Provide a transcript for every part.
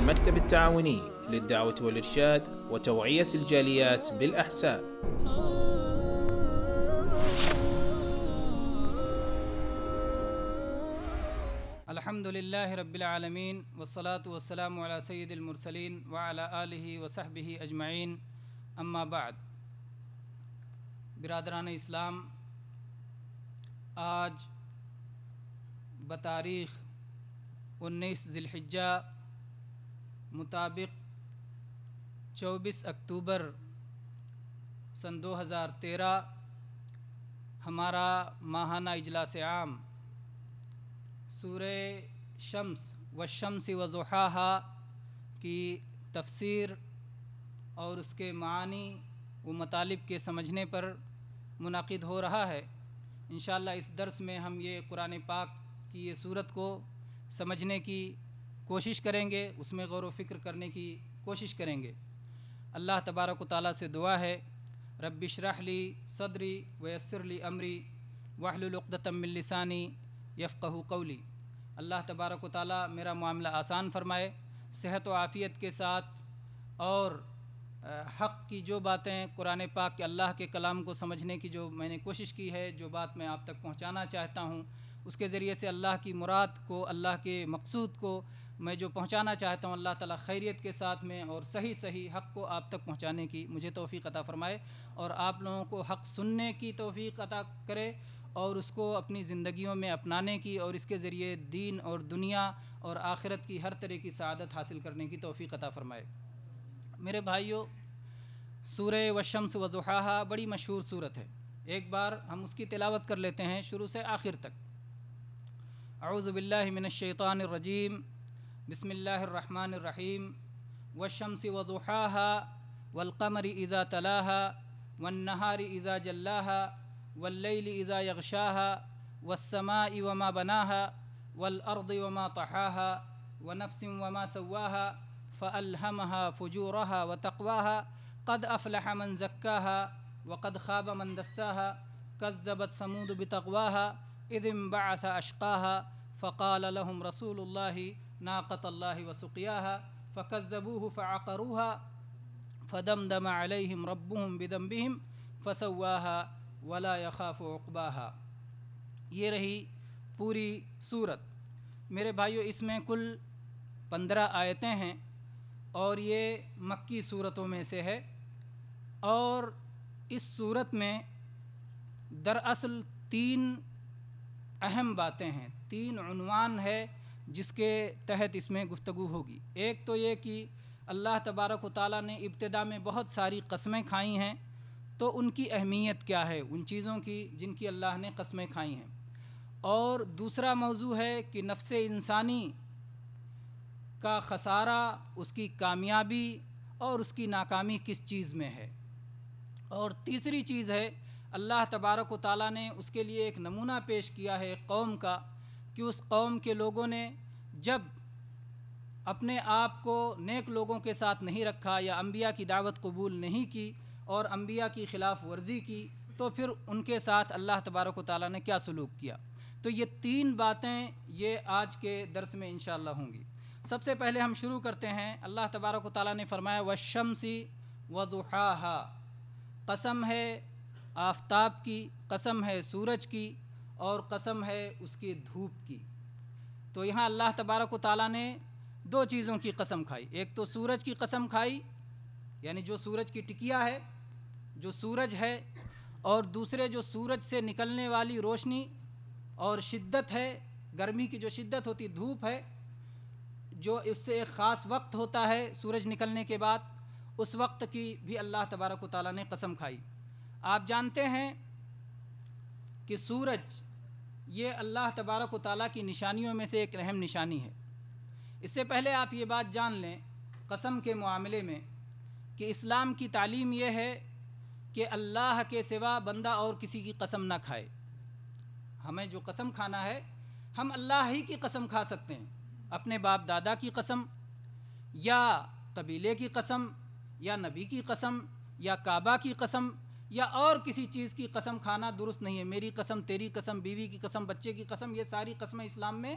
المكتب التعاوني للدعوة والإرشاد وتوعية الجاليات بالأحساء. الحمد لله رب العالمين والصلاة والسلام على سيد المرسلين وعلى آله وصحبه اجمعین اما بعد. برادران اسلام، آج بتاریخ 19 ذی الحجہ مطابق 24 اکتوبر سن 2013 ہمارا ماہانہ اجلاس عام سورہ شمس والشمس وضحاہا کی تفسیر اور اس کے معانی و مطالب کے سمجھنے پر منعقد ہو رہا ہے. انشاءاللہ اس درس میں ہم یہ قرآن پاک کی یہ صورت کو سمجھنے کی کوشش کریں گے، اس میں غور و فکر کرنے کی کوشش کریں گے. اللہ تبارک و تعالیٰ سے دعا ہے، رب اشرح لی صدری ویسر لی امری واحلل عقدۃ من لسانی یفقہوا قولی. اللہ تبارک و تعالیٰ میرا معاملہ آسان فرمائے، صحت و عافیت کے ساتھ، اور حق کی جو باتیں قرآن پاک کے اللہ کے کلام کو سمجھنے کی جو میں نے کوشش کی ہے، جو بات میں آپ تک پہنچانا چاہتا ہوں، اس کے ذریعے سے اللہ کی مراد کو، اللہ کے مقصود کو میں جو پہنچانا چاہتا ہوں، اللہ تعالیٰ خیریت کے ساتھ میں اور صحیح حق کو آپ تک پہنچانے کی مجھے توفیق عطا فرمائے، اور آپ لوگوں کو حق سننے کی توفیق عطا کرے اور اس کو اپنی زندگیوں میں اپنانے کی، اور اس کے ذریعے دین اور دنیا اور آخرت کی ہر طرح کی سعادت حاصل کرنے کی توفیق عطا فرمائے. میرے بھائیوں، سورہ والشمس وضحاہا بڑی مشہور صورت ہے. ایک بار ہم اس کی تلاوت کر لیتے ہیں شروع سے آخر تک. اعوذ باللہ من الشیطان الرجیم، بسم اللہ الرحمن الرحیم. والشمس وضحاہا والقمر اذا تلاہا والنہار اذا جلاہا واللیل اذا یغشاہا والسماء وما بناہا والارض وما طحاہا ونفس وما سواہا فألہمہا فجورہا وتقواہا قد افلح من زکاہا وقد خاب من دساہا کذبت ثمود بتقواہا اذ انبعث اشقاہا فقال لهم رسول اللہ ناقۃ اللہ وسقیاہا فکذبوہ فعقروہا فدمدم علیہم ربهم بذنبہم فسواہا ولا یخاف عقباہا. یہ رہی پوری صورت. میرے بھائیو، اس میں کل 15 آیتیں ہیں اور یہ مکی صورتوں میں سے ہے، اور اس صورت میں دراصل 3 اہم باتیں ہیں، 3 عنوان ہے جس کے تحت اس میں گفتگو ہوگی. ایک تو یہ کہ اللہ تبارک و تعالیٰ نے ابتدا میں بہت ساری قسمیں کھائی ہیں، تو ان کی اہمیت کیا ہے، ان چیزوں کی جن کی اللہ نے قسمیں کھائی ہیں. اور دوسرا موضوع ہے کہ نفس انسانی کا خسارہ، اس کی کامیابی اور اس کی ناکامی کس چیز میں ہے. اور تیسری چیز ہے، اللہ تبارک و تعالیٰ نے اس کے لیے ایک نمونہ پیش کیا ہے قوم کا، کہ اس قوم کے لوگوں نے جب اپنے آپ کو نیک لوگوں کے ساتھ نہیں رکھا یا انبیاء کی دعوت قبول نہیں کی اور انبیاء کی خلاف ورزی کی، تو پھر ان کے ساتھ اللہ تبارک و تعالیٰ نے کیا سلوک کیا. تو یہ 3 باتیں یہ آج کے درس میں انشاءاللہ ہوں گی. سب سے پہلے ہم شروع کرتے ہیں. اللہ تبارک و تعالیٰ نے فرمایا والشمس وضحاہا، قسم ہے آفتاب کی، قسم ہے سورج کی، اور قسم ہے اس کی دھوپ کی. تو یہاں اللہ تبارک و تعالیٰ نے 2 چیزوں کی قسم کھائی. ایک تو سورج کی قسم کھائی، یعنی جو سورج کی ٹکیا ہے، جو سورج ہے، اور دوسرے جو سورج سے نکلنے والی روشنی اور شدت ہے، گرمی کی جو شدت ہوتی، دھوپ ہے، جو اس سے ایک خاص وقت ہوتا ہے سورج نکلنے کے بعد، اس وقت کی بھی اللہ تبارک و تعالیٰ نے قسم کھائی. آپ جانتے ہیں کہ سورج یہ اللہ تبارک و تعالیٰ کی نشانیوں میں سے ایک اہم نشانی ہے. اس سے پہلے آپ یہ بات جان لیں قسم کے معاملے میں کہ اسلام کی تعلیم یہ ہے کہ اللہ کے سوا بندہ اور کسی کی قسم نہ کھائے. ہمیں جو قسم کھانا ہے، ہم اللہ ہی کی قسم کھا سکتے ہیں، اپنے باپ دادا کی قسم، یا قبیلے کی قسم، یا نبی کی قسم، یا کعبہ کی قسم، یا اور کسی چیز کی قسم کھانا درست نہیں ہے. میری قسم، تیری قسم، بیوی کی قسم، بچے کی قسم، یہ ساری قسمیں اسلام میں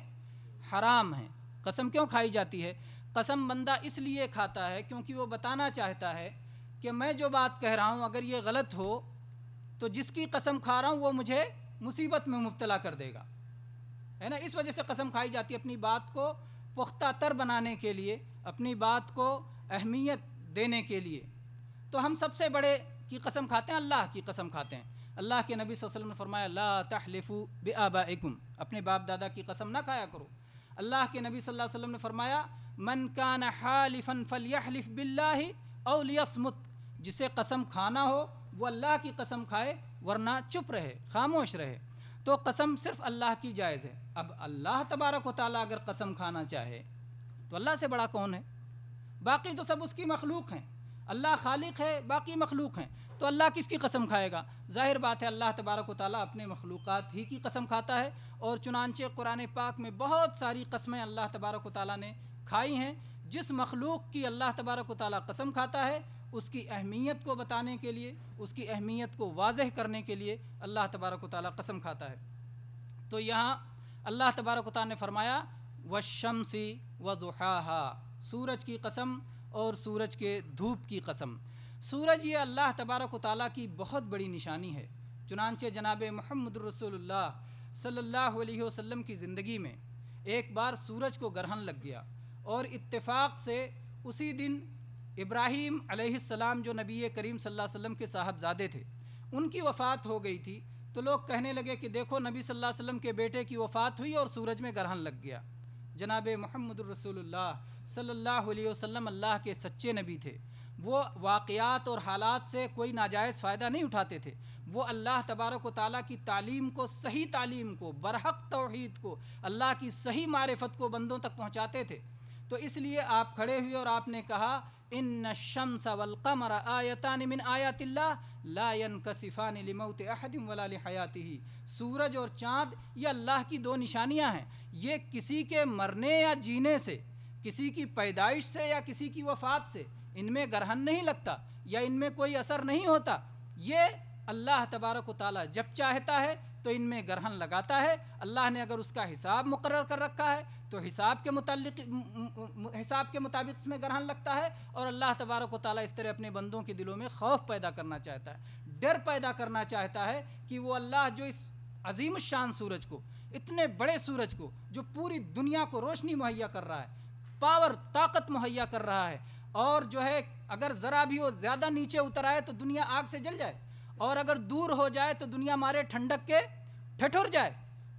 حرام ہیں. قسم کیوں کھائی جاتی ہے؟ قسم بندہ اس لیے کھاتا ہے کیونکہ وہ بتانا چاہتا ہے کہ میں جو بات کہہ رہا ہوں اگر یہ غلط ہو تو جس کی قسم کھا رہا ہوں وہ مجھے مصیبت میں مبتلا کر دے گا، ہے نا. اس وجہ سے قسم کھائی جاتی ہے اپنی بات کو پختہ تر بنانے کے لیے، اپنی بات کو اہمیت دینے کے لیے. تو ہم سب سے بڑے کی قسم کھاتے ہیں، اللہ کی قسم کھاتے ہیں. اللہ کے نبی صلی اللہ علیہ وسلم نے فرمایا لا تحلفوا بآبائکم، اپنے باپ دادا کی قسم نہ کھایا کرو. اللہ کے نبی صلی اللہ علیہ وسلم نے فرمایا من کان حالفا فلیحلف باللہ او لیصمت، جسے قسم کھانا ہو وہ اللہ کی قسم کھائے ورنہ چپ رہے، خاموش رہے. تو قسم صرف اللہ کی جائز ہے. اب اللہ تبارک و تعالیٰ اگر قسم کھانا چاہے تو اللہ سے بڑا کون ہے؟ باقی تو سب اس کی مخلوق ہیں. اللہ خالق ہے، باقی مخلوق ہیں، تو اللہ کس کی قسم کھائے گا؟ ظاہر بات ہے اللہ تبارک و تعالیٰ اپنے مخلوقات ہی کی قسم کھاتا ہے. اور چنانچہ قرآن پاک میں بہت ساری قسمیں اللہ تبارک و تعالیٰ نے کھائی ہیں. جس مخلوق کی اللہ تبارک و تعالیٰ قسم کھاتا ہے اس کی اہمیت کو بتانے کے لیے، اس کی اہمیت کو واضح کرنے کے لیے اللہ تبارک و تعالیٰ قسم کھاتا ہے. تو یہاں اللہ تبارک و تعالیٰ نے فرمایا والشمس وضحاها، سورج کی قسم اور سورج کے دھوپ کی قسم. سورج یہ اللہ تبارک و تعالیٰ کی بہت بڑی نشانی ہے. چنانچہ جناب محمد رسول اللہ صلی اللہ علیہ وسلم کی زندگی میں ایک بار سورج کو گرہن لگ گیا، اور اتفاق سے اسی دن ابراہیم علیہ السلام جو نبی کریم صلی اللہ علیہ وسلم کے صاحبزادے تھے ان کی وفات ہو گئی تھی. تو لوگ کہنے لگے کہ دیکھو نبی صلی اللہ علیہ وسلم کے بیٹے کی وفات ہوئی اور سورج میں گرہن لگ گیا. جناب محمد رسول اللہ صلی اللہ علیہ وسلم اللہ کے سچے نبی تھے. وہ واقعات اور حالات سے کوئی ناجائز فائدہ نہیں اٹھاتے تھے. وہ اللہ تبارک و تعالیٰ کی تعلیم کو، صحیح تعلیم کو، برحق توحید کو، اللہ کی صحیح معرفت کو بندوں تک پہنچاتے تھے. تو اس لیے آپ کھڑے ہوئے اور آپ نے کہا ان الشمس والقمر آیتان من آیات اللہ لا ينکسفان لموت احد ولا لحیاتہ. سورج اور چاند یہ اللہ کی دو نشانیاں ہیں، یہ کسی کے مرنے یا جینے سے، کسی کی پیدائش سے یا کسی کی وفات سے ان میں گرہن نہیں لگتا یا ان میں کوئی اثر نہیں ہوتا. یہ اللہ تبارک و تعالیٰ جب چاہتا ہے تو ان میں گرہن لگاتا ہے. اللہ نے اگر اس کا حساب مقرر کر رکھا ہے تو حساب کے مطابق اس میں گرہن لگتا ہے. اور اللہ تبارک و تعالیٰ اس طرح اپنے بندوں کے دلوں میں خوف پیدا کرنا چاہتا ہے، ڈر پیدا کرنا چاہتا ہے کہ وہ اللہ جو اس عظیم الشان سورج کو، اتنے بڑے سورج کو جو پوری دنیا کو روشنی مہیا کر رہا ہے، پاور، طاقت مہیا کر رہا ہے، اور جو ہے اگر ذرا بھی وہ زیادہ نیچے اتر آئے تو دنیا آگ سے جل جائے، اور اگر دور ہو جائے تو دنیا مارے ٹھنڈک کے ٹھٹر جائے.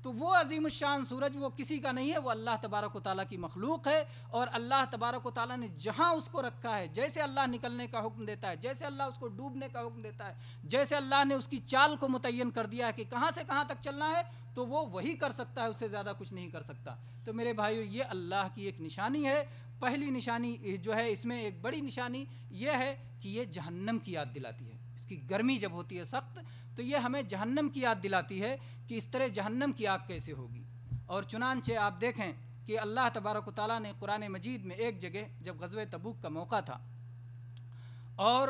تو وہ عظیم الشان سورج وہ کسی کا نہیں ہے، وہ اللہ تبارک و تعالیٰ کی مخلوق ہے. اور اللہ تبارک و تعالیٰ نے جہاں اس کو رکھا ہے، جیسے اللہ نکلنے کا حکم دیتا ہے، جیسے اللہ اس کو ڈوبنے کا حکم دیتا ہے، جیسے اللہ نے اس کی چال کو متعین کر دیا ہے کہ کہاں سے کہاں تک چلنا ہے، تو وہ وہی کر سکتا ہے، اس سے زیادہ کچھ نہیں کر سکتا. تو میرے بھائیو یہ اللہ کی ایک نشانی ہے. پہلی نشانی جو ہے اس میں ایک بڑی نشانی یہ ہے کہ یہ جہنم کی یاد دلاتی ہے. اس کی گرمی جب ہوتی ہے سخت تو یہ ہمیں جہنم کی یاد دلاتی ہے کہ اس طرح جہنم کی آگ کیسے ہوگی. اور چنانچہ آپ دیکھیں کہ اللہ تبارک و تعالیٰ نے قرآن مجید میں ایک جگہ جب غزوہ تبوک کا موقع تھا اور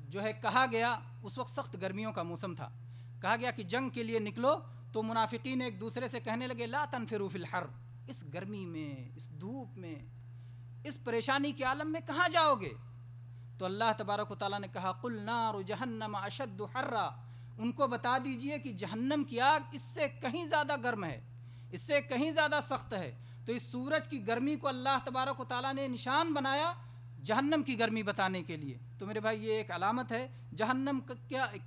جو ہے کہا گیا، اس وقت سخت گرمیوں کا موسم تھا، کہا گیا کہ جنگ کے لیے نکلو، تو منافقین ایک دوسرے سے کہنے لگے لا تنفروا فی الحر، اس گرمی میں، اس دھوپ میں، اس پریشانی کے عالم میں کہاں جاؤ گے؟ تو اللہ تبارک و تعالیٰ نے کہا قل نار جہنم اشد حرا، ان کو بتا دیجئے کہ جہنم کی آگ اس سے کہیں زیادہ گرم ہے، اس سے کہیں زیادہ سخت ہے. تو اس سورج کی گرمی کو اللہ تبارک و تعالیٰ نے نشان بنایا جہنم کی گرمی بتانے کے لیے. تو میرے بھائی یہ ایک علامت ہے جہنم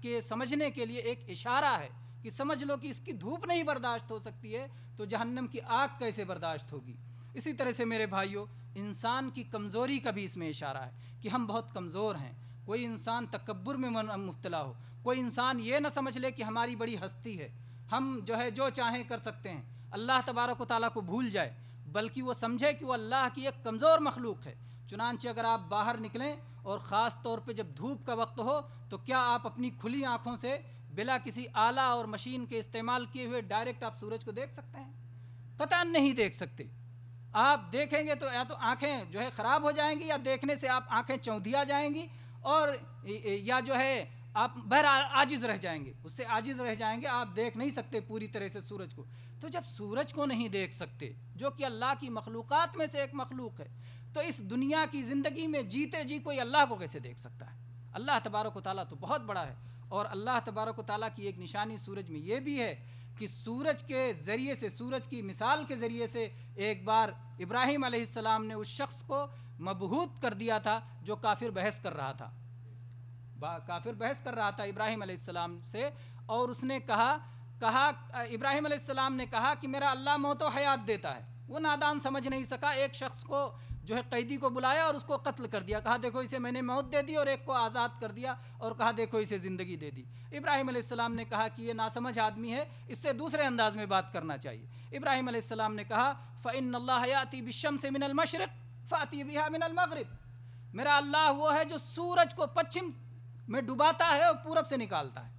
کے سمجھنے کے لیے، ایک اشارہ ہے کہ سمجھ لو کہ اس کی دھوپ نہیں برداشت ہو سکتی ہے تو جہنم کی آگ کیسے برداشت ہوگی. اسی طرح سے میرے بھائیوں انسان کی کمزوری کا بھی اس میں اشارہ ہے کہ ہم بہت کمزور ہیں. کوئی انسان تکبر میں مبتلا ہو، کوئی انسان یہ نہ سمجھ لے کہ ہماری بڑی ہستی ہے، ہم جو ہے جو چاہیں کر سکتے ہیں، اللہ تبارک و تعالیٰ کو بھول جائے، بلکہ وہ سمجھے کہ وہ اللہ کی ایک کمزور مخلوق ہے. چنانچہ اگر آپ باہر نکلیں اور خاص طور پہ جب دھوپ کا وقت ہو تو کیا آپ اپنی کھلی آنکھوں سے بلا کسی آلہ اور مشین کے استعمال کیے ہوئے ڈائریکٹ آپ سورج کو دیکھ سکتے ہیں؟ قطعاً نہیں دیکھ سکتے. آپ دیکھیں گے تو یا تو آنکھیں جو ہے خراب ہو جائیں گی، یا دیکھنے سے آپ آنکھیں چوندھیا جائیں گی، اور یا جو ہے آپ بہرحال عاجز رہ جائیں گے، اس سے عاجز رہ جائیں گے، آپ دیکھ نہیں سکتے پوری طرح سے سورج کو. تو جب سورج کو نہیں دیکھ سکتے جو کہ اللہ کی مخلوقات میں سے ایک مخلوق ہے، تو اس دنیا کی زندگی میں جیتے جی کوئی اللہ کو کیسے دیکھ سکتا ہے؟ اللہ تبارک و تعالیٰ تو بہت بڑا ہے. اور اللہ تبارک و تعالیٰ کی ایک نشانی سورج میں یہ بھی ہے کہ سورج کے ذریعے سے، سورج کی مثال کے ذریعے سے ایک بار ابراہیم علیہ السلام نے اس شخص کو مبہوت کر دیا تھا جو کافر بحث کر رہا تھا. کافر بحث کر رہا تھا ابراہیم علیہ السلام سے، اور اس نے کہا ابراہیم علیہ السلام نے کہا کہ میرا اللہ موت و حیات دیتا ہے. وہ نادان سمجھ نہیں سکا، ایک شخص کو جو ہے قیدی کو بلایا اور اس کو قتل کر دیا. کہا دیکھو اسے میں نے موت دے دی، اور ایک کو آزاد کر دیا اور کہا دیکھو اسے زندگی دے دی. ابراہیم علیہ السلام نے کہا کہ یہ ناسمجھ آدمی ہے، اس سے دوسرے انداز میں بات کرنا چاہیے. ابراہیم علیہ السلام نے کہا فَإِنَّ اللَّهَ يَأْتِي بِالشَّمْسِ مِنَ الْمَشْرِقِ فَأْتِي بِهَا مِنَ الْمَغْرِبِ. میرا اللہ وہ ہے جو سورج کو پچھم میں ڈباتا ہے اور پورب سے نکالتا ہے.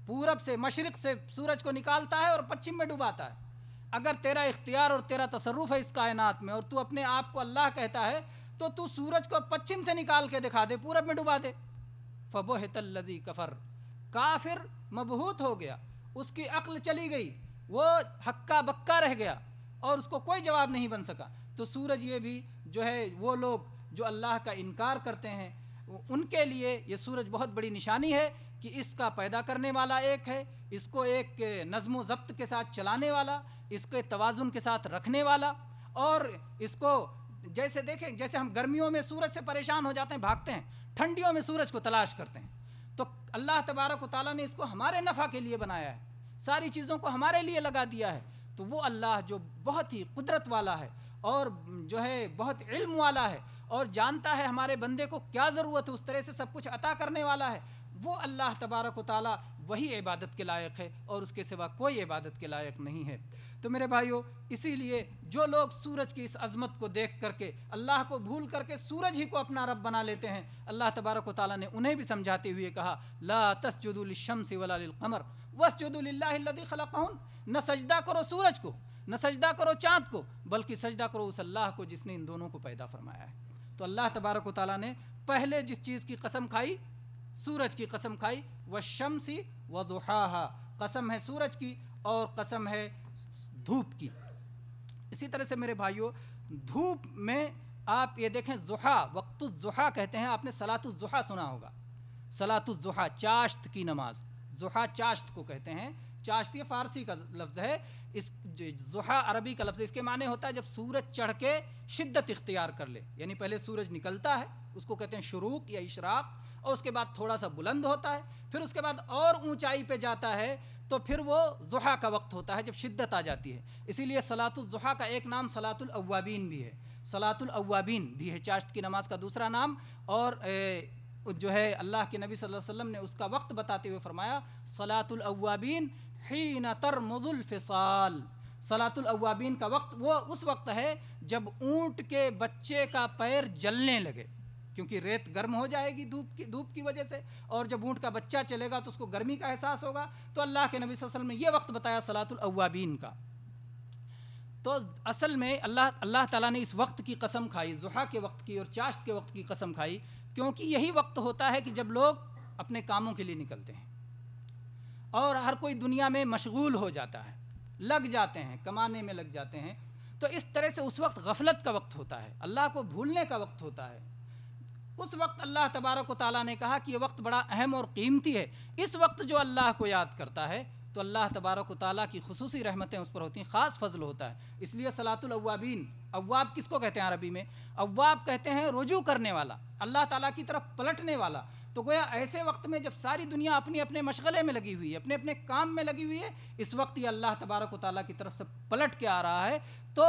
پورب سے، مشرق سے سورج کو نکالتا ہے اور پچھم میں ڈباتا ہے. اگر تیرا اختیار اور تیرا تصرف ہے اس کائنات میں اور تو اپنے آپ کو اللہ کہتا ہے تو تو سورج کو پچھم سے نکال کے دکھا دے، پورب میں ڈبا دے. فَبُہِتَ الَّذِي كَفَرَ. کافر مبہوت ہو گیا، اس کی عقل چلی گئی، وہ ہکا بکا رہ گیا اور اس کو کوئی جواب نہیں بن سکا. تو سورج یہ بھی جو ہے، وہ لوگ جو اللہ کا انکار کرتے ہیں ان کے لیے یہ سورج بہت بڑی نشانی ہے کہ اس کا پیدا کرنے والا ایک ہے، اس کو ایک نظم و ضبط کے ساتھ چلانے والا، اس کے توازن کے ساتھ رکھنے والا. اور اس کو جیسے دیکھیں، جیسے ہم گرمیوں میں سورج سے پریشان ہو جاتے ہیں، بھاگتے ہیں، ٹھنڈیوں میں سورج کو تلاش کرتے ہیں، تو اللہ تبارک و تعالیٰ نے اس کو ہمارے نفع کے لیے بنایا ہے، ساری چیزوں کو ہمارے لیے لگا دیا ہے. تو وہ اللہ جو بہت ہی قدرت والا ہے اور جو ہے بہت علم والا ہے اور جانتا ہے ہمارے بندے کو کیا ضرورت ہے، اس طرح سے سب کچھ عطا کرنے والا ہے، وہ اللہ تبارک و تعالیٰ وہی عبادت کے لائق ہے اور اس کے سوا کوئی عبادت کے لائق نہیں ہے. تو میرے بھائیو، اسی لیے جو لوگ سورج کی اس عظمت کو دیکھ کر کے اللہ کو بھول کر کے سورج ہی کو اپنا رب بنا لیتے ہیں، اللہ تبارک و تعالیٰ نے انہیں بھی سمجھاتے ہوئے کہا لا تسجدوا للشمس ولا للقمر واسجدوا للہ الذی خلقہن. نہ سجدہ کرو سورج کو، نہ سجدہ کرو چاند کو، بلکہ سجدہ کرو اس اللہ کو جس نے ان دونوں کو پیدا فرمایا ہے. تو اللہ تبارک و تعالیٰ نے پہلے جس چیز کی قسم کھائی، سورج کی قسم کھائی، والشمس وضحاها، قسم ہے سورج کی اور قسم ہے دھوپ کی. اسی طرح سے میرے بھائیوں، دھوپ میں آپ یہ دیکھیں، ضحیٰ، وقت الضحیٰ کہتے ہیں. آپ نے صلاۃ الضحیٰ سنا ہوگا، صلاۃ الضحیٰ، چاشت کی نماز. ضحیٰ چاشت کو کہتے ہیں. چاشت یہ فارسی کا لفظ ہے، اس ضحیٰ عربی کا لفظ ہے. اس کے معنی ہوتا ہے جب سورج چڑھ کے شدت اختیار کر لے، یعنی پہلے سورج نکلتا ہے، اس کو کہتے ہیں شروق یا اشراق، اور اس کے بعد تھوڑا سا بلند ہوتا ہے، پھر اس کے بعد اور اونچائی پہ جاتا ہے، تو پھر وہ ضحیٰ کا وقت ہوتا ہے جب شدت آ جاتی ہے. اسی لیے صلاۃ الضحیٰ کا ایک نام صلاۃ الاوابین بھی ہے، صلاۃ الاوابین بھی ہے چاشت کی نماز کا دوسرا نام. اور جو ہے اللہ کے نبی صلی اللہ علیہ وسلم نے اس کا وقت بتاتے ہوئے فرمایا صلاۃ الاوابین حین ترمض الفصال. صلاۃ الاوابین کا وقت وہ اس وقت ہے جب اونٹ کے بچے کا پیر جلنے لگے، کیونکہ ریت گرم ہو جائے گی دھوپ کی وجہ سے، اور جب اونٹ کا بچہ چلے گا تو اس کو گرمی کا احساس ہوگا. تو اللہ کے نبی صلی اللہ علیہ وسلم نے یہ وقت بتایا صلاۃ الاوابین کا. تو اصل میں اللہ تعالیٰ نے اس وقت کی قسم کھائی، ضحیٰ کے وقت کی اور چاشت کے وقت کی قسم کھائی، کیونکہ یہی وقت ہوتا ہے کہ جب لوگ اپنے کاموں کے لیے نکلتے ہیں اور ہر کوئی دنیا میں مشغول ہو جاتا ہے، لگ جاتے ہیں، کمانے میں لگ جاتے ہیں. تو اس طرح سے اس وقت غفلت کا وقت ہوتا ہے، اللہ کو بھولنے کا وقت ہوتا ہے. اس وقت اللہ تبارک و تعالیٰ نے کہا کہ یہ وقت بڑا اہم اور قیمتی ہے. اس وقت جو اللہ کو یاد کرتا ہے تو اللہ تبارک و تعالیٰ کی خصوصی رحمتیں اس پر ہوتی ہیں، خاص فضل ہوتا ہے. اس لیے صلاۃ الاوابین، اواب کس کو کہتے ہیں عربی میں؟ اواب کہتے ہیں رجوع کرنے والا، اللہ تعالیٰ کی طرف پلٹنے والا. تو گویا ایسے وقت میں جب ساری دنیا اپنے اپنے مشغلے میں لگی ہوئی ہے، اپنے اپنے کام میں لگی ہوئی ہے، اس وقت یہ اللہ تبارک و تعالیٰ کی طرف سے پلٹ کے آ رہا ہے، تو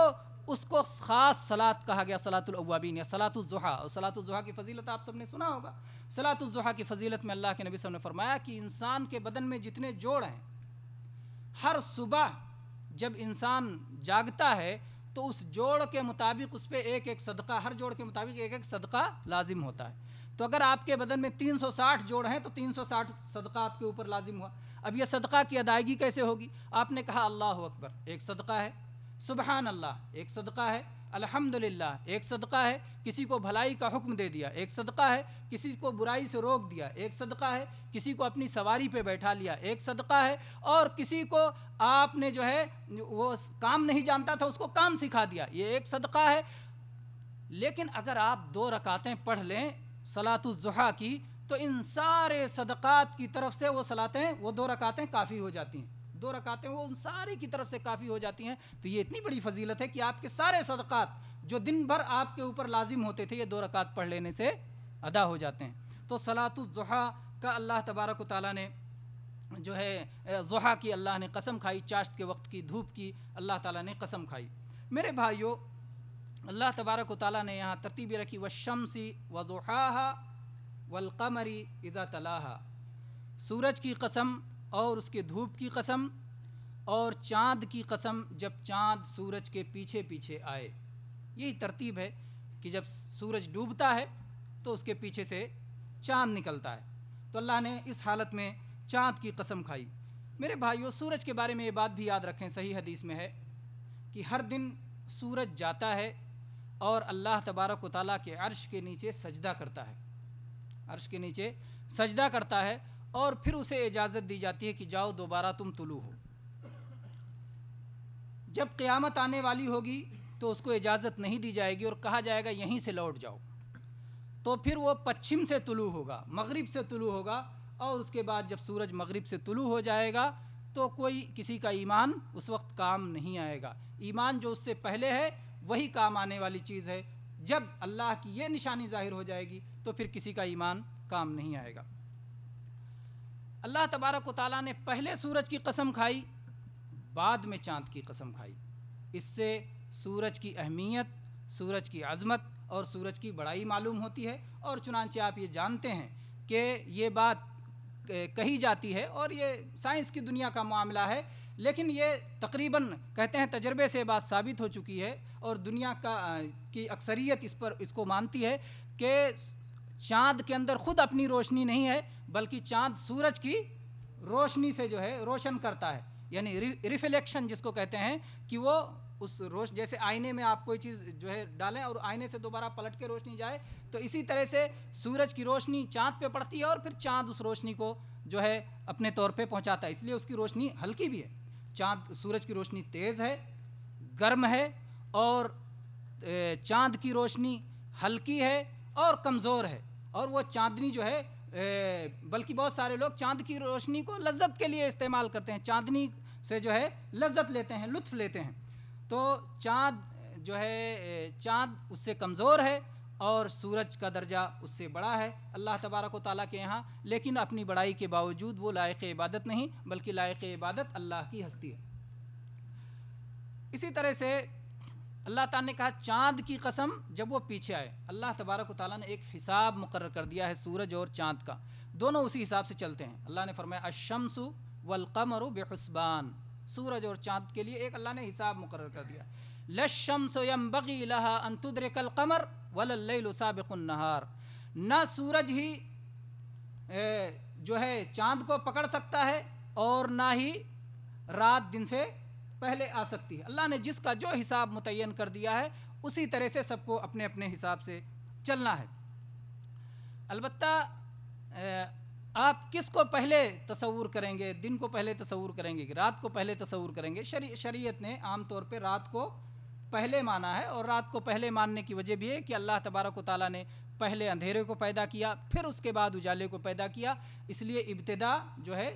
اس کو خاص صلاۃ کہا گیا، صلاۃ الاوابین یا صلاۃ الضحیٰ. اور صلاۃ الضحیٰ کی فضیلت آپ سب نے سنا ہوگا. صلاۃ الضحیٰ کی فضیلت میں اللہ کے نبی صلی اللہ علیہ وسلم نے فرمایا کہ انسان کے بدن میں جتنے جوڑ ہیں، ہر صبح جب انسان جاگتا ہے تو اس جوڑ کے مطابق اس پہ ایک ایک صدقہ، ہر جوڑ کے مطابق ایک ایک صدقہ لازم ہوتا ہے. تو اگر آپ کے بدن میں 360 جوڑ ہیں تو 360 صدقہ آپ کے اوپر لازم ہوا. اب یہ صدقہ کی ادائیگی کیسے ہوگی؟ آپ نے کہا اللہ اکبر، ایک صدقہ ہے. سبحان اللہ، ایک صدقہ ہے. الحمدللہ ایک صدقہ ہے، کسی کو بھلائی کا حکم دے دیا ایک صدقہ ہے، کسی کو برائی سے روک دیا ایک صدقہ ہے، کسی کو اپنی سواری پہ بیٹھا لیا ایک صدقہ ہے، اور کسی کو آپ نے جو ہے وہ کام نہیں جانتا تھا اس کو کام سکھا دیا، یہ ایک صدقہ ہے۔ لیکن اگر آپ 2 رکعتیں پڑھ لیں صلاۃ الضحیٰ کی تو ان سارے صدقات کی طرف سے وہ 2 رکعتیں کافی ہو جاتی ہیں، 2 رکعتیں وہ ان سارے کی طرف سے کافی ہو جاتی ہیں۔ تو یہ اتنی بڑی فضیلت ہے کہ آپ کے سارے صدقات جو دن بھر آپ کے اوپر لازم ہوتے تھے یہ 2 رکعت پڑھ لینے سے ادا ہو جاتے ہیں۔ تو صلاۃ الضحیٰ کا اللہ تبارک و تعالیٰ نے جو ہے ضحیٰ کی اللہ نے قسم کھائی، چاشت کے وقت کی دھوپ کی اللہ تعالیٰ نے قسم کھائی۔ میرے بھائیو، اللہ تبارک و تعالیٰ نے یہاں ترتیب رکھی والشمس وضحاها والقمر اذا تلاها، سورج کی قسم اور اس کے دھوپ کی قسم اور چاند کی قسم جب چاند سورج کے پیچھے پیچھے آئے۔ یہی ترتیب ہے کہ جب سورج ڈوبتا ہے تو اس کے پیچھے سے چاند نکلتا ہے، تو اللہ نے اس حالت میں چاند کی قسم کھائی۔ میرے بھائیو، سورج کے بارے میں یہ بات بھی یاد رکھیں، صحیح حدیث میں ہے کہ ہر دن سورج جاتا ہے اور اللہ تبارک و تعالیٰ کے عرش کے نیچے سجدہ کرتا ہے، عرش کے نیچے سجدہ کرتا ہے، اور پھر اسے اجازت دی جاتی ہے کہ جاؤ دوبارہ تم طلوع ہو۔ جب قیامت آنے والی ہوگی تو اس کو اجازت نہیں دی جائے گی اور کہا جائے گا یہیں سے لوٹ جاؤ، تو پھر وہ پچھم سے طلوع ہوگا، مغرب سے طلوع ہوگا، اور اس کے بعد جب سورج مغرب سے طلوع ہو جائے گا تو کسی کا ایمان اس وقت کام نہیں آئے گا۔ ایمان جو اس سے پہلے ہے وہی کام آنے والی چیز ہے۔ جب اللہ کی یہ نشانی ظاہر ہو جائے گی تو پھر کسی کا ایمان کام نہیں آئے گا۔ اللہ تبارک و تعالیٰ نے پہلے سورج کی قسم کھائی، بعد میں چاند کی قسم کھائی۔ اس سے سورج کی اہمیت، سورج کی عظمت اور سورج کی بڑائی معلوم ہوتی ہے، اور چنانچہ آپ یہ جانتے ہیں کہ یہ بات کہی جاتی ہے، اور یہ سائنس کی دنیا کا معاملہ ہے، لیکن یہ تقریباً کہتے ہیں تجربے سے بات ثابت ہو چکی ہے، اور دنیا کی اکثریت اس کو مانتی ہے کہ چاند کے اندر خود اپنی روشنی نہیں ہے، بلکہ چاند سورج کی روشنی سے جو ہے روشن کرتا ہے، یعنی ریفلیکشن جس کو کہتے ہیں، کہ وہ اس جیسے آئینے میں آپ کوئی چیز جو ہے ڈالیں اور آئینے سے دوبارہ پلٹ کے روشنی جائے، تو اسی طرح سے سورج کی روشنی چاند پہ پڑتی ہے اور پھر چاند اس روشنی کو جو ہے اپنے طور پہ پہنچاتا ہے، اس لیے اس کی روشنی ہلکی بھی ہے۔ سورج کی روشنی تیز ہے، گرم ہے، اور چاند کی روشنی ہلکی ہے اور کمزور ہے، اور وہ چاندنی جو ہے بلکہ بہت سارے لوگ چاند کی روشنی کو لذت کے لیے استعمال کرتے ہیں، چاندنی سے جو ہے لذت لیتے ہیں، لطف لیتے ہیں۔ تو چاند جو ہے چاند اس سے کمزور ہے اور سورج کا درجہ اس سے بڑا ہے اللہ تبارک و تعالیٰ کے یہاں، لیکن اپنی بڑائی کے باوجود وہ لائق عبادت نہیں، بلکہ لائق عبادت اللہ کی ہستی ہے۔ اسی طرح سے اللہ تعالیٰ نے کہا چاند کی قسم جب وہ پیچھے آئے۔ اللہ تبارک و تعالیٰ نے ایک حساب مقرر کر دیا ہے سورج اور چاند کا، دونوں اسی حساب سے چلتے ہیں۔ اللہ نے فرمایا الشمس والقمر بحسبان، سورج اور چاند کے لیے ایک اللہ نے حساب مقرر کر دیا۔ للشمس ينبغي لها ان تدرك القمر ولا الليل سابق النهار، نہ سورج ہی جو ہے چاند کو پکڑ سکتا ہے اور نہ ہی رات دن سے پہلے آ سکتی ہے۔ اللہ نے جس کا جو حساب متعین کر دیا ہے اسی طرح سے سب کو اپنے اپنے حساب سے چلنا ہے۔ البتہ آپ کس کو پہلے تصور کریں گے، دن کو پہلے تصور کریں گے کہ رات کو پہلے تصور کریں گے؟ شریعت نے عام طور پہ رات کو پہلے مانا ہے، اور رات کو پہلے ماننے کی وجہ بھی ہے کہ اللہ تبارک و تعالیٰ نے پہلے اندھیرے کو پیدا کیا، پھر اس کے بعد اجالے کو پیدا کیا، اس لیے ابتدا جو ہے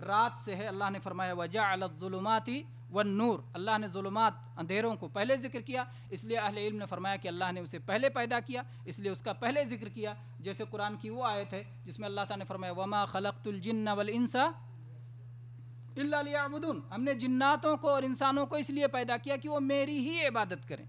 رات سے ہے۔ اللہ نے فرمایا وَجَعَلَ الظُّلُمَاتِ وَالنُّورِ، اللہ نے ظلمات اندھیروں کو پہلے ذکر کیا، اس لیے اہل علم نے فرمایا کہ اللہ نے اسے پہلے پیدا کیا، اس لیے اس کا پہلے ذکر کیا۔ جیسے قرآن کی وہ آیت ہے جس میں اللہ تعالیٰ نے فرمایا وَمَا خَلَقْتُ الْجِنَّ وَالْإِنسَ إِلَّا لِيَعْبُدُونَ، ہم نے جناتوں کو اور انسانوں کو اس لیے پیدا کیا کہ وہ میری ہی عبادت کریں۔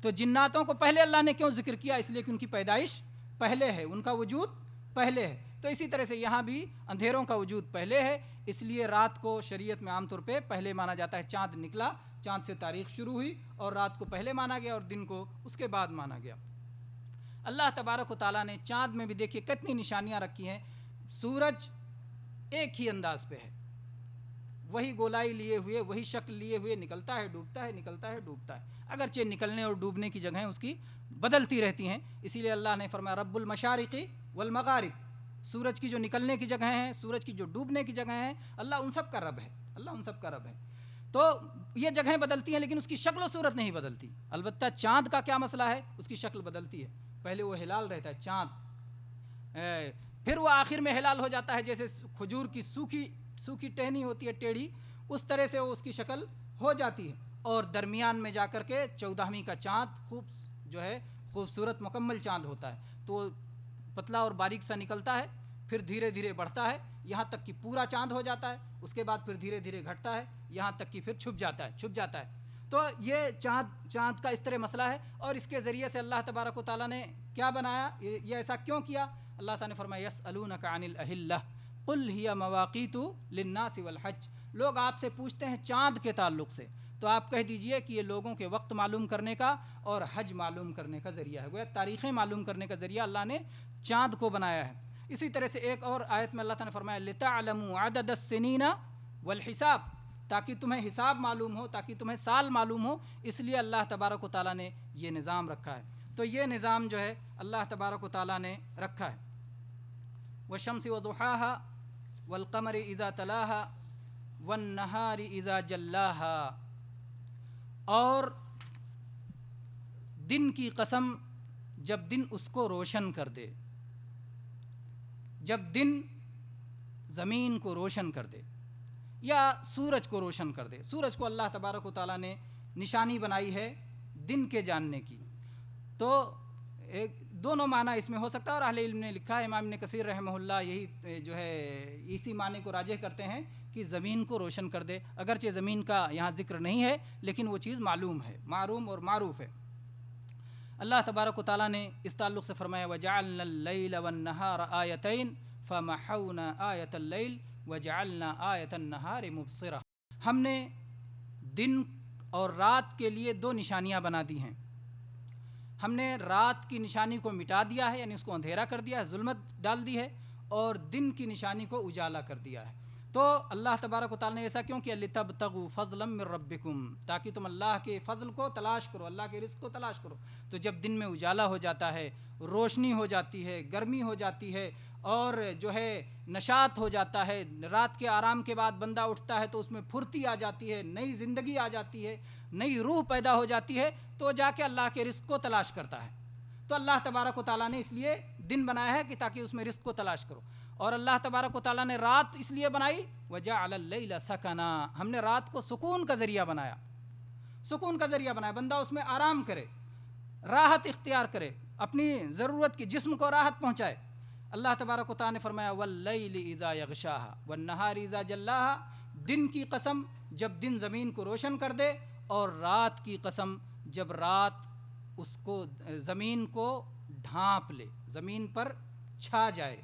تو جناتوں کو پہلے اللہ نے کیوں ذکر کیا؟ اس لیے کہ ان کی پیدائش پہلے ہے، ان کا وجود پہلے ہے۔ تو اسی طرح سے یہاں بھی اندھیروں کا وجود پہلے ہے، اس لیے رات کو شریعت میں عام طور پہ پہلے مانا جاتا ہے۔ چاند نکلا، چاند سے تاریخ شروع ہوئی، اور رات کو پہلے مانا گیا اور دن کو اس کے بعد مانا گیا۔ اللہ تبارک و تعالیٰ نے چاند میں بھی دیکھیے کتنی نشانیاں رکھی ہیں۔ سورج ایک ہی انداز پہ ہے، وہی گولائی لیے ہوئے وہی شکل لیے ہوئے نکلتا ہے ڈوبتا ہے نکلتا ہے ڈوبتا ہے، اگرچہ نکلنے اور ڈوبنے کی جگہیں اس کی بدلتی رہتی ہیں. اسی لیے اللہ نے فرمایا رب المشارقی والمغارب، سورج کی جو نکلنے کی جگہیں ہیں، سورج کی جو ڈوبنے کی جگہیں ہیں، اللہ ان سب کا رب ہے، اللہ ان سب کا رب ہے. تو یہ جگہیں بدلتی ہیں لیکن اس کی شکل و صورت نہیں بدلتی. البتہ چاند کا کیا مسئلہ ہے، اس کی شکل بدلتی ہے. پہلے وہ ہلال رہتا ہے چاند، پھر وہ آخر میں ہلال ہو جاتا ہے، جیسے کھجور کی سوکھی ٹہنی ہوتی ہے ٹیڑھی، اس طرح سے وہ اس کی شکل ہو جاتی ہے. اور درمیان میں جا کر کے 14ویں کا چاند خوبصورت مکمل چاند ہوتا ہے. تو پتلا اور باریک سا نکلتا ہے، پھر دھیرے دھیرے بڑھتا ہے یہاں تک کہ پورا چاند ہو جاتا ہے. اس کے بعد پھر دھیرے دھیرے گھٹتا ہے یہاں تک کہ پھر چھپ جاتا ہے. تو یہ چاند کا اس طرح مسئلہ ہے. اور اس کے ذریعے سے اللہ تبارک و تعالیٰ نے کیا بنایا، یہ ایسا کیوں کیا؟ اللہ تعالیٰ نے فرمایا یسألونک عن الاہلہ قل ہی مواقیت للناس والحج. لوگ آپ سے پوچھتے ہیں چاند کے تعلق سے، تو آپ کہہ دیجئے کہ یہ لوگوں کے وقت معلوم کرنے کا اور حج معلوم کرنے کا ذریعہ ہے. گویا تاریخیں معلوم کرنے کا ذریعہ اللہ نے چاند کو بنایا ہے. اسی طرح سے ایک اور آیت میں اللہ تعالیٰ نے فرمایا لِتَعْلَمُوا عَدَدَ السِّنِينَ وَالْحِسَابِ، تاکہ تمہیں حساب معلوم ہو، تاکہ تمہیں سال معلوم ہو. اس لیے اللہ تبارک و تعالیٰ نے یہ نظام رکھا ہے. تو یہ نظام جو ہے اللہ تبارک و تعالیٰ نے رکھا ہے. وَالشَّمْسِ وَضُحَاهَا وَالْقَمَرِ إِذَا تَلَاهَا وَالنَّهَارِ إِذَا جَلَّاهَا، اور دن کی قسم جب دن اس کو روشن کر دے، جب دن زمین کو روشن کر دے یا سورج کو روشن کر دے. سورج کو اللہ تبارک و تعالیٰ نے نشانی بنائی ہے دن کے جاننے کی. تو دونوں معنی اس میں ہو سکتا ہے، اور اہل علم نے لکھا ہے، امام ابن کثیر رحمہ اللہ یہی جو ہے اسی معنی کو راجح کرتے ہیں کہ زمین کو روشن کر دے. اگرچہ زمین کا یہاں ذکر نہیں ہے لیکن وہ چیز معلوم ہے، معلوم اور معروف ہے. اللہ تبارک و تعالیٰ نے اس تعلق سے فرمایا وَجَعَلْنَا اللَّيْلَ وَالنَّهَارَ آیَتَيْن فَمَحَوْنَا آیَةَ اللَّيْلِ وَجَعَلْنَا آیَةَ النَّهَارِ مُبْصِرَةً. ہم نے دن اور رات کے لیے دو نشانیاں بنا دی ہیں. ہم نے رات کی نشانی کو مٹا دیا ہے، یعنی اس کو اندھیرا کر دیا ہے، ظلمت ڈال دی ہے، اور دن کی نشانی کو اجالا کر دیا ہے. تو اللہ تبارک و تعالیٰ نے ایسا کیوں کیا؟ لِتَبْتَغُوا فَضْلًا مِّن رَبِّكُمْ، تاکہ تم اللہ کے فضل کو تلاش کرو، اللہ کے رزق کو تلاش کرو. تو جب دن میں اجالا ہو جاتا ہے، روشنی ہو جاتی ہے، گرمی ہو جاتی ہے، اور جو ہے نشاط ہو جاتا ہے، رات کے آرام کے بعد بندہ اٹھتا ہے تو اس میں پھرتی آ جاتی ہے، نئی زندگی آ جاتی ہے، نئی روح پیدا ہو جاتی ہے، تو جا کے اللہ کے رزق کو تلاش کرتا ہے. تو اللہ تبارک و تعالیٰ نے اس لیے دن بنایا ہے کہ تاکہ اس میں رزق کو تلاش کرو. اور اللہ تبارک و تعالیٰ نے رات اس لیے بنائی وَجَعَلَ اللَّيْلَ سَكَنًا، ہم نے رات کو سکون کا ذریعہ بنایا. سکون کا ذریعہ بنایا، بندہ اس میں آرام کرے، راحت اختیار کرے، اپنی ضرورت کی جسم کو راحت پہنچائے. اللہ تبارک و تعالیٰ نے فرمایا وَاللَّيْلِ إِذَا يَغْشَاهَا وَالنَّهَارِ إِذَا جَلَّاهَا، دن کی قسم جب دن زمین کو روشن کر دے، اور رات کی قسم جب رات اس کو زمین کو ڈھانپ لے، زمین پر چھا جائے.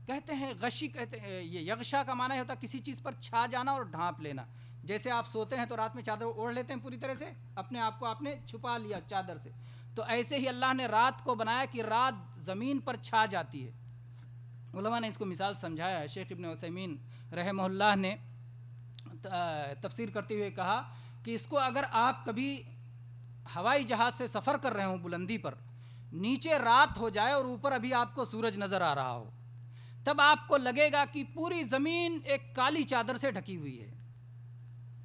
کہتے ہیں غشی، کہتے ہیں یہ یغشا کا معنی ہوتا ہے کسی چیز پر چھا جانا اور ڈھانپ لینا. جیسے آپ سوتے ہیں تو رات میں چادر اوڑھ لیتے ہیں، پوری طرح سے اپنے آپ کو آپ نے چھپا لیا چادر سے. تو ایسے ہی اللہ نے رات کو بنایا کہ رات زمین پر چھا جاتی ہے. علماء نے اس کو مثال سمجھایا ہے. شیخ ابن عثیمین رحمہ اللہ نے تفسیر کرتے ہوئے کہا کہ اس کو اگر آپ کبھی ہوائی جہاز سے سفر کر رہے ہوں بلندی پر، نیچے رات ہو جائے اور اوپر ابھی آپ کو سورج نظر آ رہا ہو، تب آپ کو لگے گا کہ پوری زمین ایک کالی چادر سے ڈھکی ہوئی ہے.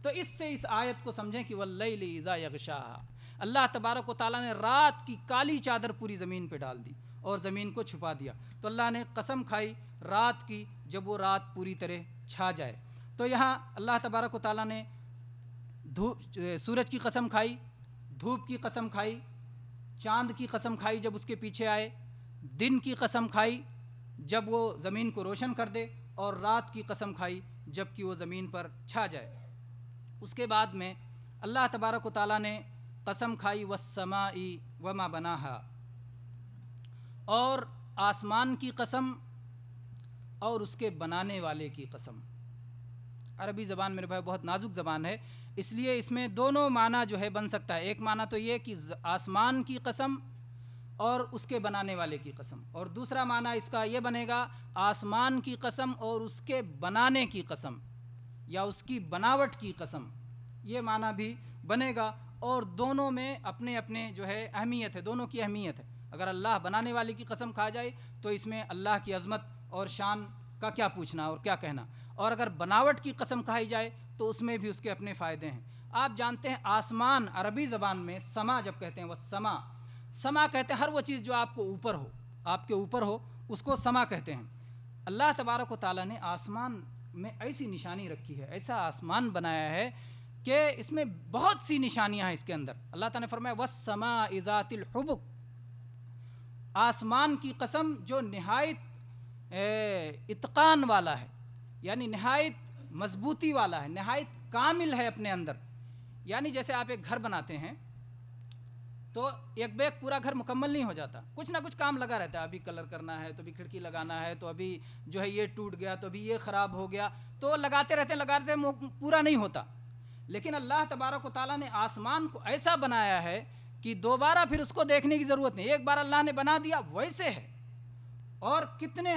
تو اس سے اس آیت کو سمجھیں کہ وَاللَّيْلِ إِذَا يَغْشَاهَا، اللہ تبارک و تعالیٰ نے رات کی کالی چادر پوری زمین پہ ڈال دی اور زمین کو چھپا دیا. تو اللہ نے قسم کھائی رات کی جب وہ رات پوری طرح چھا جائے. تو یہاں اللہ تبارک و تعالیٰ نے سورج کی قسم کھائی، دھوپ کی قسم کھائی، چاند کی قسم کھائی جب اس کے پیچھے آئے، دن کی قسم کھائی جب وہ زمین کو روشن کر دے، اور رات کی قسم کھائی جب کہ وہ زمین پر چھا جائے. اس کے بعد میں اللہ تبارک و تعالیٰ نے قسم کھائی وَالسَّمَاءِ وَمَا بَنَاهَا، اور آسمان کی قسم اور اس کے بنانے والے کی قسم. عربی زبان میرے بھائی بہت نازک زبان ہے، اس لیے اس میں دونوں معنی جو ہے بن سکتا ہے. ایک معنی تو یہ کہ آسمان کی قسم اور اس کے بنانے والے کی قسم، اور دوسرا معنی اس کا یہ بنے گا آسمان کی قسم اور اس کے بنانے کی قسم. یا اس کی بناوٹ کی قسم، یہ معنی بھی بنے گا، اور دونوں میں اپنے اپنے جو ہے اہمیت ہے، دونوں کی اہمیت ہے۔ اگر اللہ بنانے والے کی قسم کھا جائے تو اس میں اللہ کی عظمت اور شان کا کیا پوچھنا اور کیا کہنا، اور اگر بناوٹ کی قسم کھائی جائے تو اس میں بھی اس کے اپنے فائدے ہیں۔ آپ جانتے ہیں آسمان عربی زبان میں سما جب کہتے ہیں، وہ سما کہتے ہیں ہر وہ چیز جو آپ کو اوپر ہو، آپ کے اوپر ہو، اس کو سما کہتے ہیں۔ اللہ تبارک و تعالیٰ نے آسمان میں ایسی نشانی رکھی ہے، ایسا آسمان بنایا ہے کہ اس میں بہت سی نشانیاں ہیں اس کے اندر۔ اللہ تعالیٰ نے فرمایا وَالسَّمَاءِ ذَاتِ الْحُبُكِ، آسمان کی قسم جو نہایت اتقان والا ہے، یعنی نہایت مضبوطی والا ہے، نہایت کامل ہے اپنے اندر۔ یعنی جیسے آپ ایک گھر بناتے ہیں تو ایک بیگ پورا گھر مکمل نہیں ہو جاتا، کچھ نہ کچھ کام لگا رہتا ہے، ابھی کلر کرنا ہے تو ابھی کھڑکی لگانا ہے، تو ابھی جو ہے یہ ٹوٹ گیا تو ابھی یہ خراب ہو گیا، تو لگاتے رہتے پورا نہیں ہوتا۔ لیکن اللہ تبارک و تعالیٰ نے آسمان کو ایسا بنایا ہے کہ دوبارہ پھر اس کو دیکھنے کی ضرورت نہیں، ایک بار اللہ نے بنا دیا ویسے ہے، اور کتنے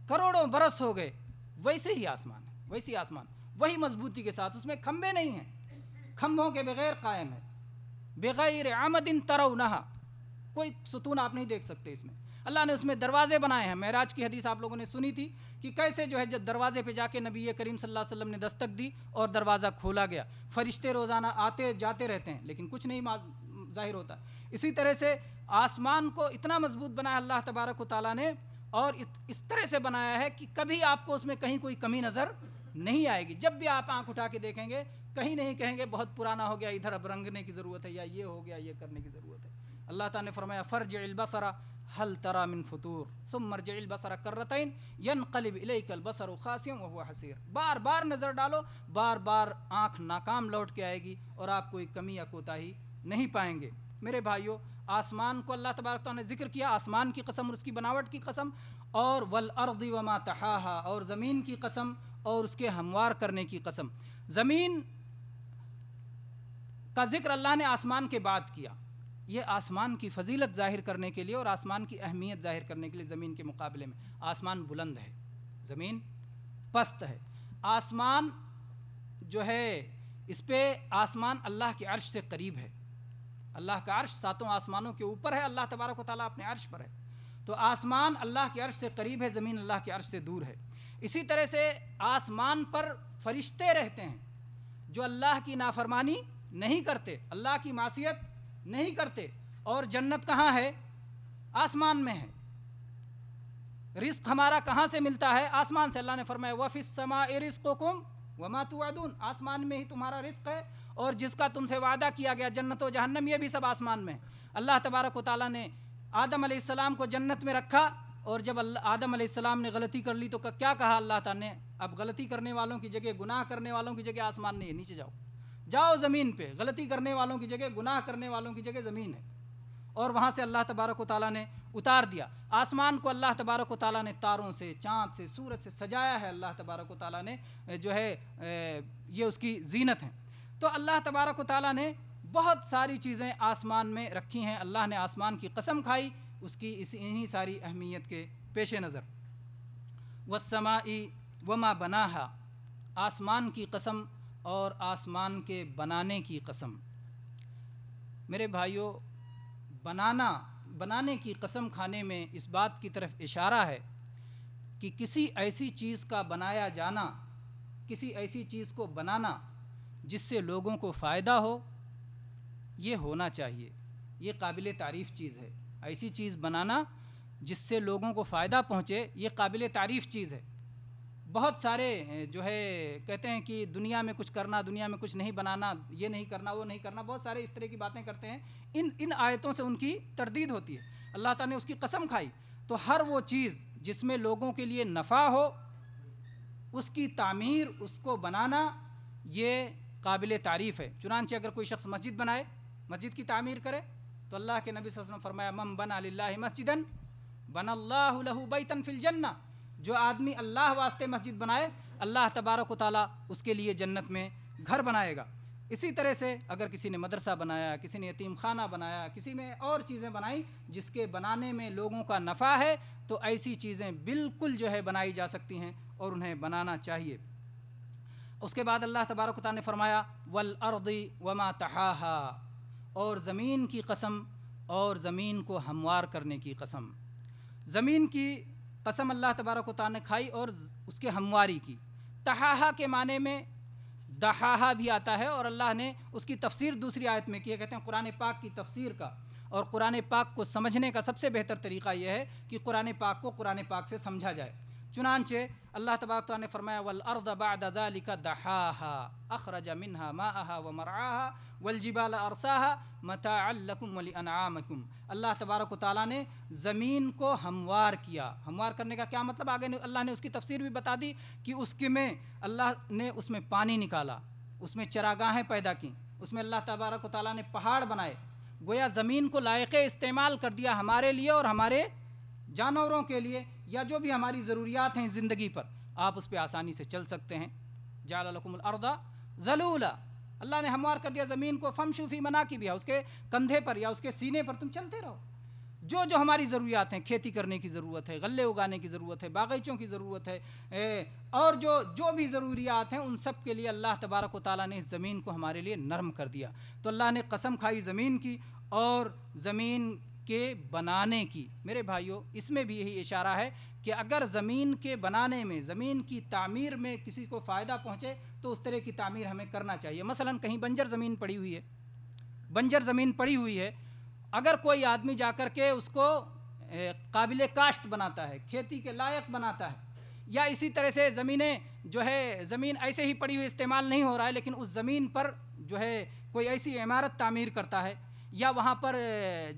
کروڑوں برس ہو گئے ویسے ہی آسمان ہے، ویسی آسمان وہی مضبوطی کے ساتھ، اس میں کھمبے نہیں ہیں، کھمبوں کے بغیر قائم ہے، بغیر عمد ترونہا، کوئی ستون آپ نہیں دیکھ سکتے اس میں۔ اللہ نے اس میں دروازے بنائے ہیں، معراج کی حدیث آپ لوگوں نے سنی تھی کہ کیسے جو ہے جب دروازے پہ جا کے نبی کریم صلی اللہ علیہ وسلم نے دستک دی اور دروازہ کھولا گیا، فرشتے روزانہ آتے جاتے رہتے ہیں لیکن کچھ نہیں ظاہر ہوتا۔ اسی طرح سے آسمان کو اتنا مضبوط بنایا اللہ تبارک و تعالیٰ نے، اور اس طرح سے بنایا ہے کہ کبھی آپ کو اس میں کہیں کوئی کمی نظر نہیں آئے گی۔ جب بھی آپ آنکھ اٹھا کے دیکھیں گے کہیں نہیں کہیں گے بہت پرانا ہو گیا، ادھر اب رنگنے کی ضرورت ہے، یا یہ ہو گیا، یہ کرنے کی ضرورت ہے۔ اللہ تعالیٰ نے فرمایا فرجع البصر هل ترى من فطور ثم ارجع البصر کرتين ينقلب اليك البصر خاسئا وهو حسير، بار بار نظر ڈالو، بار بار آنکھ ناکام لوٹ کے آئے گی اور آپ کوئی کمی یا کوتاہی نہیں پائیں گے۔ میرے بھائیوں، آسمان کو اللہ تبارک تعالیٰ نے ذکر کیا، آسمان کی قسم اور اس کی بناوٹ کی قسم، اور والارض وما طحاها، اور زمین کی قسم اور اس کے ہموار کرنے کی قسم۔ زمین کا ذکر اللہ نے آسمان کے بعد کیا، یہ آسمان کی فضیلت ظاہر کرنے کے لیے اور آسمان کی اہمیت ظاہر کرنے کے لیے۔ زمین کے مقابلے میں آسمان بلند ہے، زمین پست ہے۔ آسمان جو ہے اس پہ آسمان اللہ کے عرش سے قریب ہے، اللہ کا عرش ساتوں آسمانوں کے اوپر ہے، اللہ تبارک و تعالیٰ اپنے عرش پر ہے، تو آسمان اللہ کے عرش سے قریب ہے، زمین اللہ کے عرش سے دور ہے۔ اسی طرح سے آسمان پر فرشتے رہتے ہیں جو اللہ کی نافرمانی نہیں کرتے، اللہ کی معصیت نہیں کرتے، اور جنت کہاں ہے؟ آسمان میں ہے۔ رزق ہمارا کہاں سے ملتا ہے؟ آسمان سے۔ اللہ نے فرمایا وَفِي السَّمَاءِ رِزْقُكُمْ وَمَا تُوعَدُونَ، آسمان میں ہی تمہارا رزق ہے اور جس کا تم سے وعدہ کیا گیا، جنت و جہنم، یہ بھی سب آسمان میں ہے۔ اللہ تبارک و تعالیٰ نے آدم علیہ السلام کو جنت میں رکھا، اور جب آدم علیہ السلام نے غلطی کر لی تو کیا کہا اللہ تعالیٰ نے؟ اب غلطی کرنے والوں کی جگہ، گناہ کرنے والوں کی جگہ آسمان نہیں ہے، نیچے جاؤ زمین پہ، غلطی کرنے والوں کی جگہ، گناہ کرنے والوں کی جگہ زمین ہے، اور وہاں سے اللہ تبارک و تعالیٰ نے اتار دیا۔ آسمان کو اللہ تبارک و تعالیٰ نے تاروں سے، چاند سے، سورج سے سجایا ہے، اللہ تبارک و تعالیٰ نے جو ہے یہ اس کی زینت ہے۔ تو اللہ تبارک و تعالیٰ نے بہت ساری چیزیں آسمان میں رکھی ہیں، اللہ نے آسمان کی قسم کھائی اس کی انہی ساری اہمیت کے پیش نظر۔ والسماء وما بناہا، آسمان کی قسم اور آسمان کے بنانے کی قسم۔ میرے بھائیوں، بنانے کی قسم کھانے میں اس بات کی طرف اشارہ ہے کہ کسی ایسی چیز کا بنایا جانا، کسی ایسی چیز کو بنانا جس سے لوگوں کو فائدہ ہو، یہ ہونا چاہیے، یہ قابل تعریف چیز ہے۔ ایسی چیز بنانا جس سے لوگوں کو فائدہ پہنچے، یہ قابل تعریف چیز ہے۔ بہت سارے جو ہے کہتے ہیں کہ دنیا میں کچھ کرنا، دنیا میں کچھ نہیں بنانا، یہ نہیں کرنا، وہ نہیں کرنا، بہت سارے اس طرح کی باتیں کرتے ہیں۔ ان آیتوں سے ان کی تردید ہوتی ہے۔ اللہ تعالیٰ نے اس کی قسم کھائی، تو ہر وہ چیز جس میں لوگوں کے لیے نفع ہو، اس کی تعمیر، اس کو بنانا، یہ قابل تعریف ہے۔ چنانچہ اگر کوئی شخص مسجد بنائے، مسجد کی تعمیر کرے، تو اللہ کے نبی صلی اللہ علیہ وسلم فرمایا من بنا للہ مسجدا بنا اللہ لہ بیتا فی الجنہ، جو آدمی اللہ واسطے مسجد بنائے، اللہ تبارک و تعالیٰ اس کے لیے جنت میں گھر بنائے گا۔ اسی طرح سے اگر کسی نے مدرسہ بنایا، کسی نے یتیم خانہ بنایا، کسی میں اور چیزیں بنائیں جس کے بنانے میں لوگوں کا نفع ہے، تو ایسی چیزیں بالکل جو ہے بنائی جا سکتی ہیں اور انہیں بنانا چاہیے۔ اس کے بعد اللہ تبارک و تعالیٰ نے فرمایا والارض وما طحاہا، اور زمین کی قسم اور زمین کو ہموار کرنے کی قسم۔ زمین کی قسم اللہ تبارک و تعالیٰ نے کھائی اور اس کے ہمواری کی۔ طحاہا کے معنی میں دحاہا بھی آتا ہے، اور اللہ نے اس کی تفسیر دوسری آیت میں کی ہے۔ کہتے ہیں قرآن پاک کی تفسیر کا اور قرآن پاک کو سمجھنے کا سب سے بہتر طریقہ یہ ہے کہ قرآن پاک کو قرآن پاک سے سمجھا جائے۔ چنانچہ اللہ تبارک و تعالیٰ نے فرمایا والارض بعد ذلك دحاها اخرج منها ماءها ومرعاها والجبال ارساها متاعا لكم ولانعامكم۔ اللہ تبارک و تعالیٰ نے زمین کو ہموار کیا۔ ہموار کرنے کا کیا مطلب؟ آگے اللہ نے اس کی تفسیر بھی بتا دی کہ اس کے میں اللہ نے اس میں پانی نکالا، اس میں چراگاہیں پیدا کیں، اس میں اللہ تبارک و تعالیٰ نے پہاڑ بنائے۔ گویا زمین کو لائق استعمال کر دیا ہمارے لیے اور ہمارے جانوروں کے لیے، یا جو بھی ہماری ضروریات ہیں زندگی پر، آپ اس پہ آسانی سے چل سکتے ہیں۔ جعل لکم الارض ذلولا، اللہ نے ہموار کر دیا زمین کو، فمشوا فی مناکبہا، اس کے کندھے پر یا اس کے سینے پر تم چلتے رہو۔ جو جو ہماری ضروریات ہیں، کھیتی کرنے کی ضرورت ہے، غلے اگانے کی ضرورت ہے، باغیچوں کی ضرورت ہے، اور جو بھی ضروریات ہیں ان سب کے لیے اللہ تبارک و تعالیٰ نے اس زمین کو ہمارے لیے نرم کر دیا۔ تو اللہ نے قسم کھائی زمین کی اور زمین کے بنانے کی۔ میرے بھائیوں، اس میں بھی یہی اشارہ ہے کہ اگر زمین کے بنانے میں، زمین کی تعمیر میں کسی کو فائدہ پہنچے تو اس طرح کی تعمیر ہمیں کرنا چاہیے۔ مثلا کہیں بنجر زمین پڑی ہوئی ہے، بنجر زمین پڑی ہوئی ہے، اگر کوئی آدمی جا کر کے اس کو قابل کاشت بناتا ہے، کھیتی کے لائق بناتا ہے، یا اسی طرح سے زمینیں جو ہے زمین ایسے ہی پڑی ہوئی استعمال نہیں ہو رہا ہے لیکن اس زمین پر جو ہے کوئی ایسی عمارت تعمیر کرتا ہے یا وہاں پر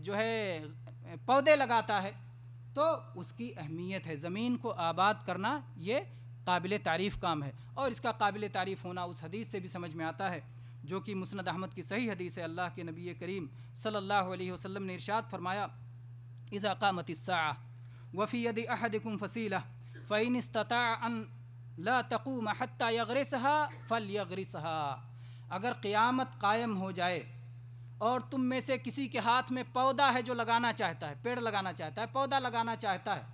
جو ہے پودے لگاتا ہے، تو اس کی اہمیت ہے۔ زمین کو آباد کرنا یہ قابل تعریف کام ہے، اور اس کا قابل تعریف ہونا اس حدیث سے بھی سمجھ میں آتا ہے جو کہ مسند احمد کی صحیح حدیث ہے۔ اللہ کے نبی کریم صلی اللہ علیہ وسلم نے ارشاد فرمایا اذا قامت الساعة وفي يد احدكم فصيلة فإن استطاع ان لا تقوم حتى يغرسها فليغرسها، اگر قیامت قائم ہو جائے اور تم میں سے کسی کے ہاتھ میں پودا ہے جو لگانا چاہتا ہے، پیڑ لگانا چاہتا ہے، پودا لگانا چاہتا ہے،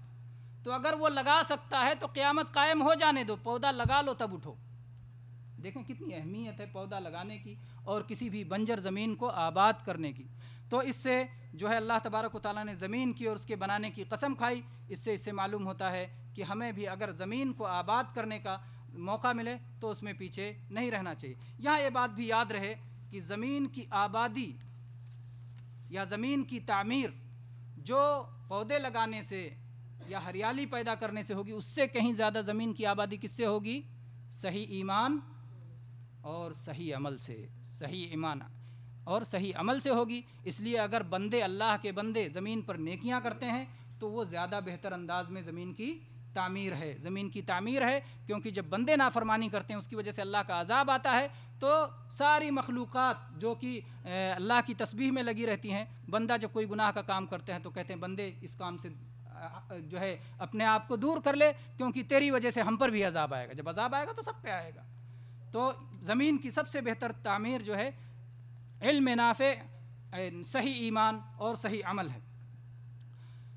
تو اگر وہ لگا سکتا ہے تو قیامت قائم ہو جانے دو، پودا لگا لو تب اٹھو۔ دیکھیں کتنی اہمیت ہے پودا لگانے کی اور کسی بھی بنجر زمین کو آباد کرنے کی۔ تو اس سے جو ہے اللہ تبارک و تعالیٰ نے زمین کی اور اس کے بنانے کی قسم کھائی۔ اس سے معلوم ہوتا ہے کہ ہمیں بھی اگر زمین کو آباد کرنے کا موقع ملے تو اس میں پیچھے نہیں رہنا چاہیے۔ یہاں یہ بات بھی یاد رہے کہ زمین کی آبادی یا زمین کی تعمیر جو پودے لگانے سے یا ہریالی پیدا کرنے سے ہوگی، اس سے کہیں زیادہ زمین کی آبادی کس سے ہوگی؟ صحیح ایمان اور صحیح عمل سے، صحیح ایمان اور صحیح عمل سے ہوگی۔ اس لیے اگر بندے، اللہ کے بندے زمین پر نیکیاں کرتے ہیں تو وہ زیادہ بہتر انداز میں زمین کی تعمیر ہے، زمین کی تعمیر ہے، کیونکہ جب بندے نافرمانی کرتے ہیں اس کی وجہ سے اللہ کا عذاب آتا ہے۔ تو ساری مخلوقات جو کہ اللہ کی تسبیح میں لگی رہتی ہیں، بندہ جب کوئی گناہ کا کام کرتے ہیں تو کہتے ہیں بندے اس کام سے جو ہے اپنے آپ کو دور کر لے، کیونکہ تیری وجہ سے ہم پر بھی عذاب آئے گا، جب عذاب آئے گا تو سب پہ آئے گا۔ تو زمین کی سب سے بہتر تعمیر جو ہے علم نافع، صحیح ایمان اور صحیح عمل ہے۔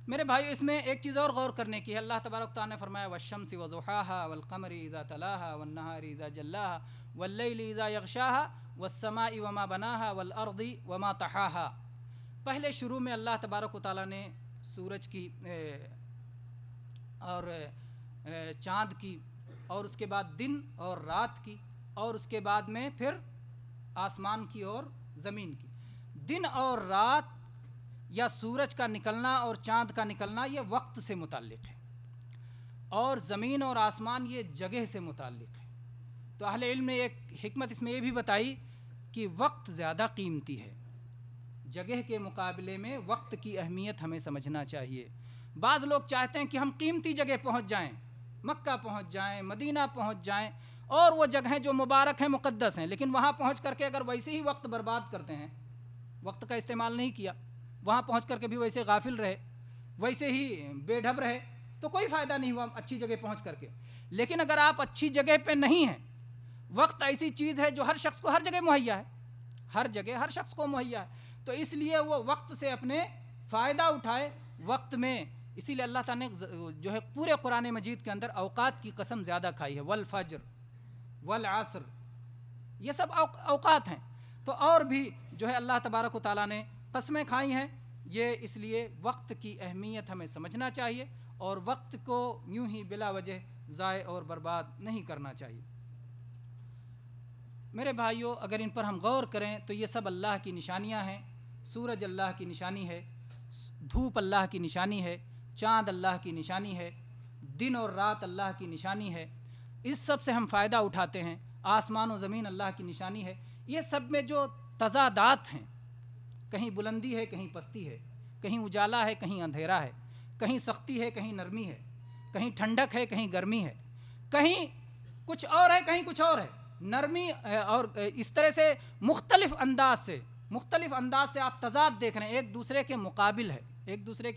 میرے بھائیو، اس میں ایک چیز اور غور کرنے کی ہے۔ اللہ تبارک تعالیٰ نے فرمایا والشمس وضحاها والقمر اذا تلاها والنهار اذا جلاها واللیل اذا یغشاها والسماء وما بناها والارض وما طحاها۔ پہلے شروع میں اللہ تبارک و تعالیٰ نے سورج کی اور چاند کی، اور اس کے بعد دن اور رات کی، اور اس کے بعد میں پھر آسمان کی اور زمین کی۔ دن اور رات یا سورج کا نکلنا اور چاند کا نکلنا یہ وقت سے متعلق ہے، اور زمین اور آسمان یہ جگہ سے متعلق ہے۔ تو اہل علم نے ایک حکمت اس میں یہ بھی بتائی کہ وقت زیادہ قیمتی ہے، جگہ کے مقابلے میں وقت کی اہمیت ہمیں سمجھنا چاہیے۔ بعض لوگ چاہتے ہیں کہ ہم قیمتی جگہ پہنچ جائیں، مکہ پہنچ جائیں، مدینہ پہنچ جائیں، اور وہ جگہیں جو مبارک ہیں، مقدس ہیں، لیکن وہاں پہنچ کر کے اگر ویسے ہی وقت برباد کرتے ہیں، وقت کا استعمال نہیں کیا، وہاں پہنچ کر کے بھی ویسے غافل رہے، ویسے ہی بے ڈھب رہے، تو کوئی فائدہ نہیں ہوا اچھی جگہ پہنچ کر کے۔ لیکن اگر آپ اچھی جگہ پہ نہیں ہیں، وقت ایسی چیز ہے جو ہر شخص کو ہر جگہ مہیا ہے، ہر جگہ ہر شخص کو مہیا ہے، تو اس لیے وہ وقت سے اپنے فائدہ اٹھائے وقت میں۔ اسی لیے اللہ تعالیٰ نے جو ہے پورے قرآن مجید کے اندر اوقات کی قسم زیادہ کھائی ہے، والفجر، والعصر، یہ سب اوقات ہیں. تو اور بھی جو ہے اللہ تبارک و تعالیٰ نے قسمیں کھائی ہیں. یہ اس لیے وقت کی اہمیت ہمیں سمجھنا چاہیے اور وقت کو یوں ہی بلا وجہ ضائع اور برباد نہیں کرنا چاہیے. میرے بھائیوں، اگر ان پر ہم غور کریں تو یہ سب اللہ کی نشانیاں ہیں. سورج اللہ کی نشانی ہے، دھوپ اللہ کی نشانی ہے، چاند اللہ کی نشانی ہے، دن اور رات اللہ کی نشانی ہے. اس سب سے ہم فائدہ اٹھاتے ہیں. آسمان و زمین اللہ کی نشانی ہے. یہ سب میں جو تضادات ہیں، کہیں بلندی ہے کہیں پستی ہے، کہیں اجالا ہے کہیں اندھیرا ہے، کہیں سختی ہے کہیں نرمی ہے، کہیں ٹھنڈک ہے کہیں گرمی ہے، کہیں کچھ اور ہے کہیں کچھ اور ہے. نرمی اور اس طرح سے مختلف انداز سے آپ تضاد دیکھ رہے ہیں، ایک دوسرے کے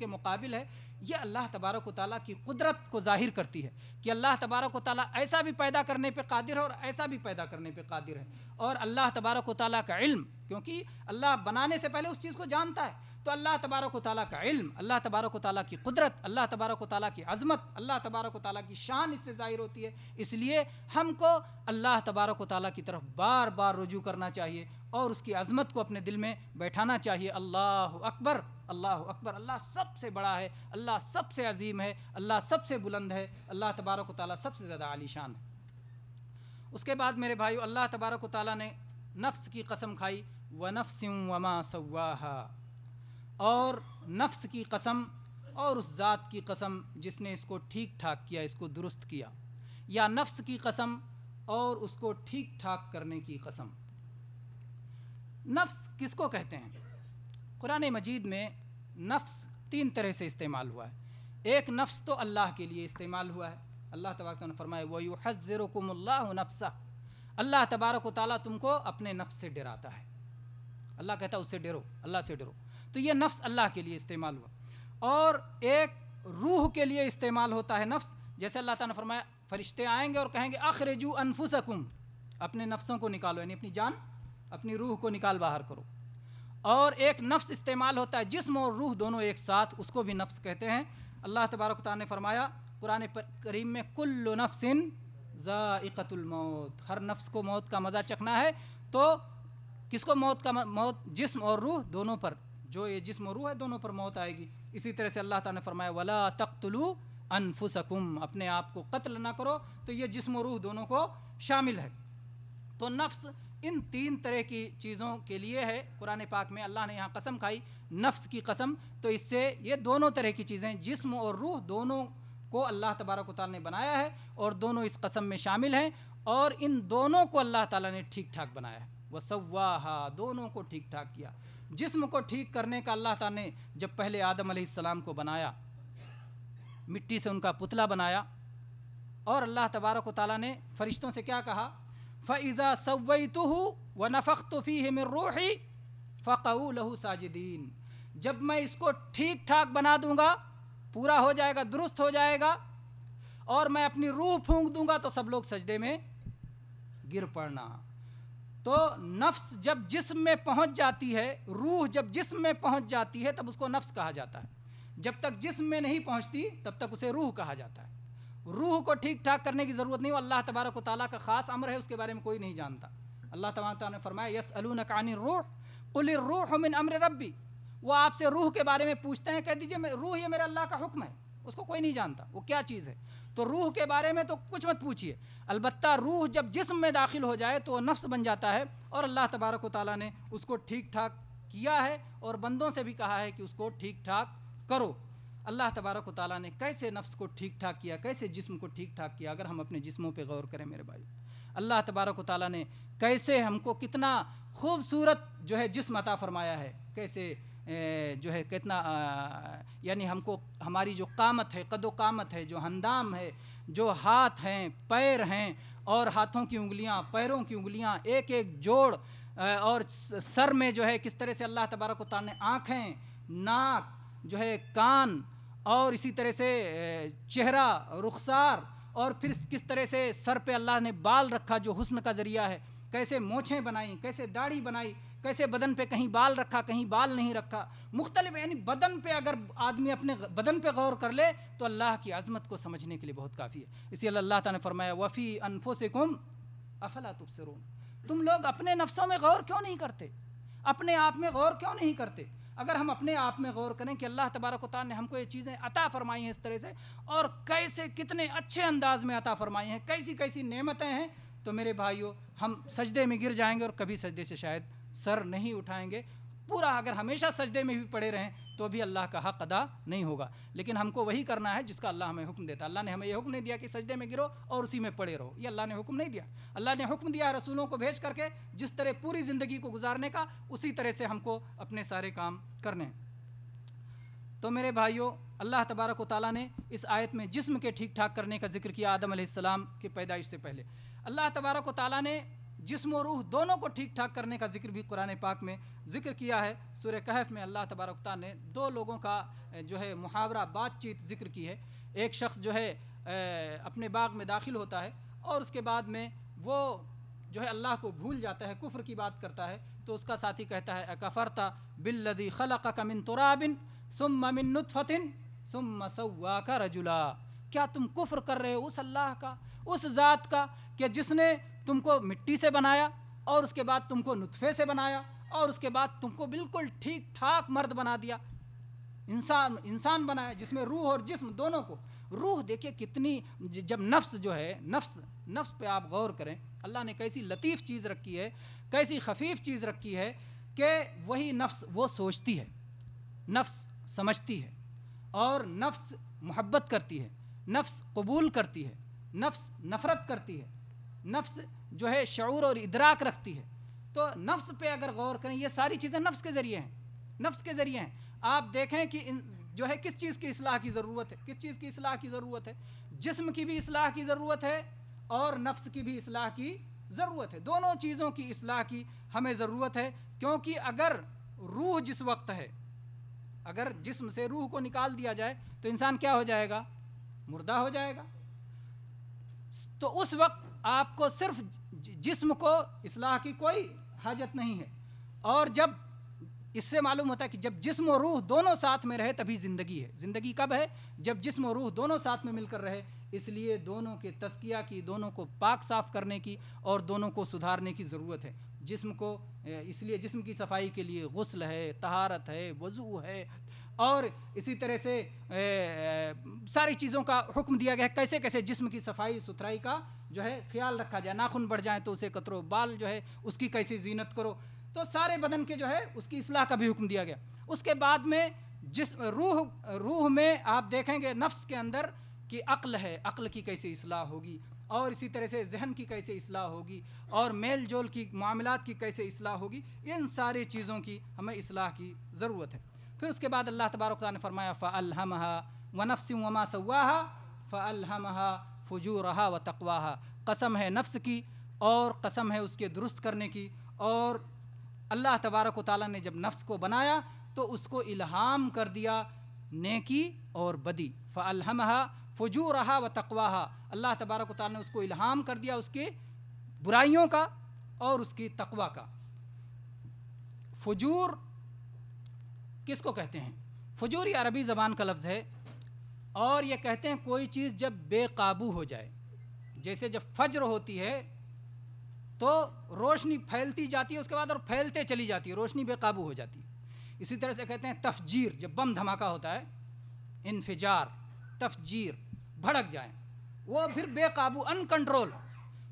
مقابل ہے. یہ اللہ تبارک و تعالیٰ کی قدرت کو ظاہر کرتی ہے کہ اللہ تبارک و تعالیٰ ایسا بھی پیدا کرنے پہ قادر ہے اور ایسا بھی پیدا کرنے پہ قادر ہے. اور اللہ تبارک و تعالیٰ کا علم، کیونکہ اللہ بنانے سے پہلے اس چیز کو جانتا ہے، تو اللہ تبارک و تعالیٰ کا علم، اللہ تبارک و تعالیٰ کی قدرت، اللہ تبارک و تعالیٰ کی عظمت، اللہ تبارک و تعالیٰ کی شان اس سے ظاہر ہوتی ہے. اس لیے ہم کو اللہ تبارک و تعالیٰ کی طرف بار بار رجوع کرنا چاہیے اور اس کی عظمت کو اپنے دل میں بیٹھانا چاہیے. اللہ اکبر، اللہ اکبر، اللہ سب سے بڑا ہے، اللہ سب سے عظیم ہے، اللہ سب سے بلند ہے، اللہ تبارک و تعالیٰ سب سے زیادہ عالی شان ہے. اس کے بعد میرے بھائیو، اللہ تبارک و تعالیٰ نے نفس کی قسم کھائی، وَنَفْسٍ وَمَا سَوَّاهَا، اور نفس کی قسم اور اس ذات کی قسم جس نے اس کو ٹھیک ٹھاک کیا، اس کو درست کیا. یا نفس کی قسم اور اس کو ٹھیک ٹھاک کرنے کی قسم. نفس کس کو کہتے ہیں؟ قرآن مجید میں نفس 3 طرح سے استعمال ہوا ہے. ایک نفس تو اللہ کے لیے استعمال ہوا ہے. اللہ تبارک و تعالیٰ نے فرمایا وَيُحَذِّرُكُمُ اللَّهُ نَفْسَهُ، اللہ تبارک و تعالیٰ تم کو اپنے نفس سے ڈراتا ہے. اللہ کہتا ہے اس سے ڈرو، اللہ سے ڈرو. تو یہ نفس اللہ کے لیے استعمال ہوا. اور ایک روح کے لیے استعمال ہوتا ہے نفس، جیسے اللہ تعالیٰ نے فرمایا فرشتے آئیں گے اور کہیں گے اخرجوا انفسکم، اپنے نفسوں کو نکالو، یعنی اپنی جان، اپنی روح کو نکال باہر کرو. اور ایک نفس استعمال ہوتا ہے جسم اور روح دونوں ایک ساتھ، اس کو بھی نفس کہتے ہیں. اللہ تبارک و تعالیٰ نے فرمایا قرآن کریم میں کل نفس ذائقۃ الموت، ہر نفس کو موت کا مزہ چکھنا ہے. تو کس کو موت جسم اور روح دونوں پر، جو یہ جسم اور روح ہے دونوں پر موت آئے گی. اسی طرح سے اللہ تعالیٰ نے فرمایا ولا تقتلوا انفسکم، اپنے آپ کو قتل نہ کرو. تو یہ جسم و روح دونوں کو شامل ہے. تو نفس ان 3 طرح کی چیزوں کے لیے ہے. قرآن پاک میں اللہ نے یہاں قسم کھائی نفس کی قسم، تو اس سے یہ دونوں طرح کی چیزیں، جسم اور روح دونوں کو اللہ تبارک و تعالیٰ نے بنایا ہے اور دونوں اس قسم میں شامل ہیں. اور ان دونوں کو اللہ تعالیٰ نے ٹھیک ٹھاک بنایا ہے. وَسَوَّاهَا، دونوں کو ٹھیک ٹھاک کیا. جسم کو ٹھیک کرنے کا اللہ تعالیٰ نے جب پہلے آدم علیہ السلام کو بنایا، مٹی سے ان کا پتلا بنایا، اور اللہ تبارک و تعالیٰ نے فرشتوں سے کیا کہا فَإِذَا سَوَّيْتُهُ وَنَفَخْتُ فِيهِ مِن رُّوحِي فَقَعُوا لَهُ سَاجِدِينَ، جب میں اس کو ٹھیک ٹھاک بنا دوں گا، پورا ہو جائے گا، درست ہو جائے گا، اور میں اپنی روح پھونک دوں گا تو سب لوگ سجدے میں گر پڑنا. تو نفس جب جسم میں پہنچ جاتی ہے، روح جب جسم میں پہنچ جاتی ہے، تب اس کو نفس کہا جاتا ہے. جب تک جسم میں نہیں پہنچتی تب تک اسے روح کہا جاتا ہے. روح کو ٹھیک ٹھاک کرنے کی ضرورت نہیں، وہ اللہ تبارک و تعالیٰ کا خاص امر ہے، اس کے بارے میں کوئی نہیں جانتا. اللہ تعالیٰ نے فرمایا یسألونک عن الروح قل الروح من امر ربی، وہ آپ سے روح کے بارے میں پوچھتے ہیں، کہہ دیجئے روح یہ میرے اللہ کا حکم ہے. اس کو کوئی نہیں جانتا وہ کیا چیز ہے. تو روح کے بارے میں تو کچھ مت پوچھیے. البتہ روح جب جسم میں داخل ہو جائے تو وہ نفس بن جاتا ہے، اور اللہ تبارک و تعالیٰ نے اس کو ٹھیک ٹھاک کیا ہے اور بندوں سے بھی کہا ہے کہ اس کو ٹھیک ٹھاک کرو. اللہ تبارک و تعالیٰ نے کیسے نفس کو ٹھیک ٹھاک کیا، کیسے جسم کو ٹھیک ٹھاک کیا. اگر ہم اپنے جسموں پہ غور کریں میرے بھائی، اللہ تبارک و تعالیٰ نے کیسے ہم کو کتنا خوبصورت جو ہے جسم عطا فرمایا ہے، کیسے جو ہے کتنا یعنی ہم کو ہماری جو قامت ہے، قد و قامت ہے، جو اندام ہے، جو ہاتھ ہیں، پیر ہیں، اور ہاتھوں کی انگلیاں، پیروں کی انگلیاں، ایک ایک جوڑ، اور سر میں جو ہے کس طرح سے اللہ تبارک و تعالیٰ نے آنکھیں، ناک، جو ہے کان، اور اسی طرح سے چہرہ، رخسار، اور پھر کس طرح سے سر پہ اللہ نے بال رکھا جو حسن کا ذریعہ ہے، کیسے مونچھیں بنائیں، کیسے داڑھی بنائی، کیسے بدن پہ کہیں بال رکھا کہیں بال نہیں رکھا، مختلف. یعنی بدن پہ اگر آدمی اپنے بدن پہ غور کر لے تو اللہ کی عظمت کو سمجھنے کے لیے بہت کافی ہے. اسی لیے اللہ تعالیٰ نے فرمایا وفی انفسکم افلا تبصرون. تم لوگ اپنے نفسوں میں غور کیوں نہیں کرتے؟ اپنے آپ میں غور کیوں نہیں کرتے؟ اگر ہم اپنے آپ میں غور کریں کہ اللہ تبارک و تعالیٰ نے ہم کو یہ چیزیں عطا فرمائی ہیں اس طرح سے، اور کیسے کتنے اچھے انداز میں عطا فرمائی ہیں، کیسی کیسی نعمتیں ہیں، تو میرے بھائیوں ہم سجدے میں گر جائیں گے اور کبھی سجدے سے شاید سر نہیں اٹھائیں گے. پورا اگر ہمیشہ سجدے میں بھی پڑے رہیں تو بھی اللہ کا حق ادا نہیں ہوگا. لیکن ہم کو وہی کرنا ہے جس کا اللہ ہمیں حکم دیتا. اللہ نے ہمیں یہ حکم نہیں دیا کہ سجدے میں گرو اور اسی میں پڑے رہو، یہ اللہ نے حکم نہیں دیا. اللہ نے حکم دیا رسولوں کو بھیج کر کے جس طرح پوری زندگی کو گزارنے کا، اسی طرح سے ہم کو اپنے سارے کام کرنے ہیں. تو میرے بھائیوں اللہ تبارک و تعالیٰ نے اس آیت میں جسم کے ٹھیک ٹھاک کرنے کا ذکر کیا. آدم علیہ السلام کی پیدائش سے پہلے اللہ تبارک و تعالیٰ نے جسم و روح دونوں کو ٹھیک ٹھاک کرنے کا ذکر بھی قرآن پاک میں ذکر کیا ہے. سورہ کہف میں اللہ تبارک و تعالیٰ نے دو لوگوں کا جو ہے محاورہ بات چیت ذکر کی ہے. ایک شخص جو ہے اپنے باغ میں داخل ہوتا ہے اور اس کے بعد میں وہ جو ہے اللہ کو بھول جاتا ہے، کفر کی بات کرتا ہے. تو اس کا ساتھی کہتا ہے اکفرت بالذی خلقک من تراب ثم من نطفۃ ثم سواک رجلا. کیا تم کفر کر رہے ہو اس اللہ کا، اس ذات کا کہ جس نے تم کو مٹی سے بنایا اور اس کے بعد تم کو نطفے سے بنایا اور اس کے بعد تم کو بالکل ٹھیک ٹھاک مرد بنا دیا، انسان بنایا جس میں روح اور جسم دونوں کو. روح دیکھیے کتنی، جب نفس جو ہے نفس پہ آپ غور کریں، اللہ نے کیسی لطیف چیز رکھی ہے، کیسی خفیف چیز رکھی ہے کہ وہی نفس وہ سوچتی ہے، نفس سمجھتی ہے، اور نفس محبت کرتی ہے، نفس قبول کرتی ہے، نفس نفرت کرتی ہے، نفس جو ہے شعور اور ادراک رکھتی ہے. تو نفس پہ اگر غور کریں یہ ساری چیزیں نفس کے ذریعے ہیں، نفس کے ذریعے ہیں. آپ دیکھیں کہ جو ہے کس چیز کی اصلاح کی ضرورت ہے، کس چیز کی اصلاح کی ضرورت ہے؟ جسم کی بھی اصلاح کی ضرورت ہے اور نفس کی بھی اصلاح کی ضرورت ہے. دونوں چیزوں کی اصلاح کی ہمیں ضرورت ہے، کیونکہ اگر روح جس وقت ہے، اگر جسم سے روح کو نکال دیا جائے تو انسان کیا ہو جائے گا؟ مردہ ہو جائے گا. تو اس وقت آپ کو صرف جسم کو اصلاح کی کوئی حاجت نہیں ہے. اور جب اس سے معلوم ہوتا ہے کہ جب جسم و روح دونوں ساتھ میں رہے تبھی زندگی ہے. زندگی کب ہے؟ جب جسم و روح دونوں ساتھ میں مل کر رہے. اس لیے دونوں کے تزکیہ کی، دونوں کو پاک صاف کرنے کی اور دونوں کو سدھارنے کی ضرورت ہے. جسم کو اس لیے جسم کی صفائی کے لیے غسل ہے، طہارت ہے، وضو ہے، اور اسی طرح سے ساری چیزوں کا حکم دیا گیا ہے کیسے کیسے جسم کی صفائی ستھرائی کا جو ہے خیال رکھا جائے. ناخن بڑھ جائیں تو اسے کترو، بال جو ہے اس کی کیسی زینت کرو. تو سارے بدن کے جو ہے اس کی اصلاح کا بھی حکم دیا گیا. اس کے بعد میں روح میں آپ دیکھیں گے نفس کے اندر کہ عقل ہے، عقل کی کیسے اصلاح ہوگی، اور اسی طرح سے ذہن کی کیسے اصلاح ہوگی، اور میل جول کی معاملات کی کیسے اصلاح ہوگی. ان ساری چیزوں کی ہمیں اصلاح کی ضرورت ہے. پھر اس کے بعد اللہ تبارک و تعالیٰ نے فرمایا فَأَلْهَمَهَا وَنَفْسٍ وَمَا سَوَّاهَا فَأَلْهَمَهَا فُجُورَهَا وَتَقْوَاهَا. قسم ہے نفس کی اور قسم ہے اس کے درست کرنے کی. اور اللہ تبارک و تعالیٰ نے جب نفس کو بنایا تو اس کو الہام کر دیا نیکی اور بدی. فَأَلْهَمَهَا فُجُورَهَا وَتَقْوَاهَا. اللہ تبارک و تعالیٰ نے اس کو الہام کر دیا اس کے برائیوں کا اور اس کی تقوی کا. فجور کس کو کہتے ہیں؟ فجور یہ عربی زبان کا لفظ ہے، اور یہ کہتے ہیں کوئی چیز جب بے قابو ہو جائے. جیسے جب فجر ہوتی ہے تو روشنی پھیلتی جاتی ہے، اس کے بعد اور پھیلتے چلی جاتی ہے، روشنی بے قابو ہو جاتی ہے. اسی طرح سے کہتے ہیں تفجیر، جب بم دھماکہ ہوتا ہے، انفجار، تفجیر، بھڑک جائیں، وہ پھر بے قابو، ان کنٹرول،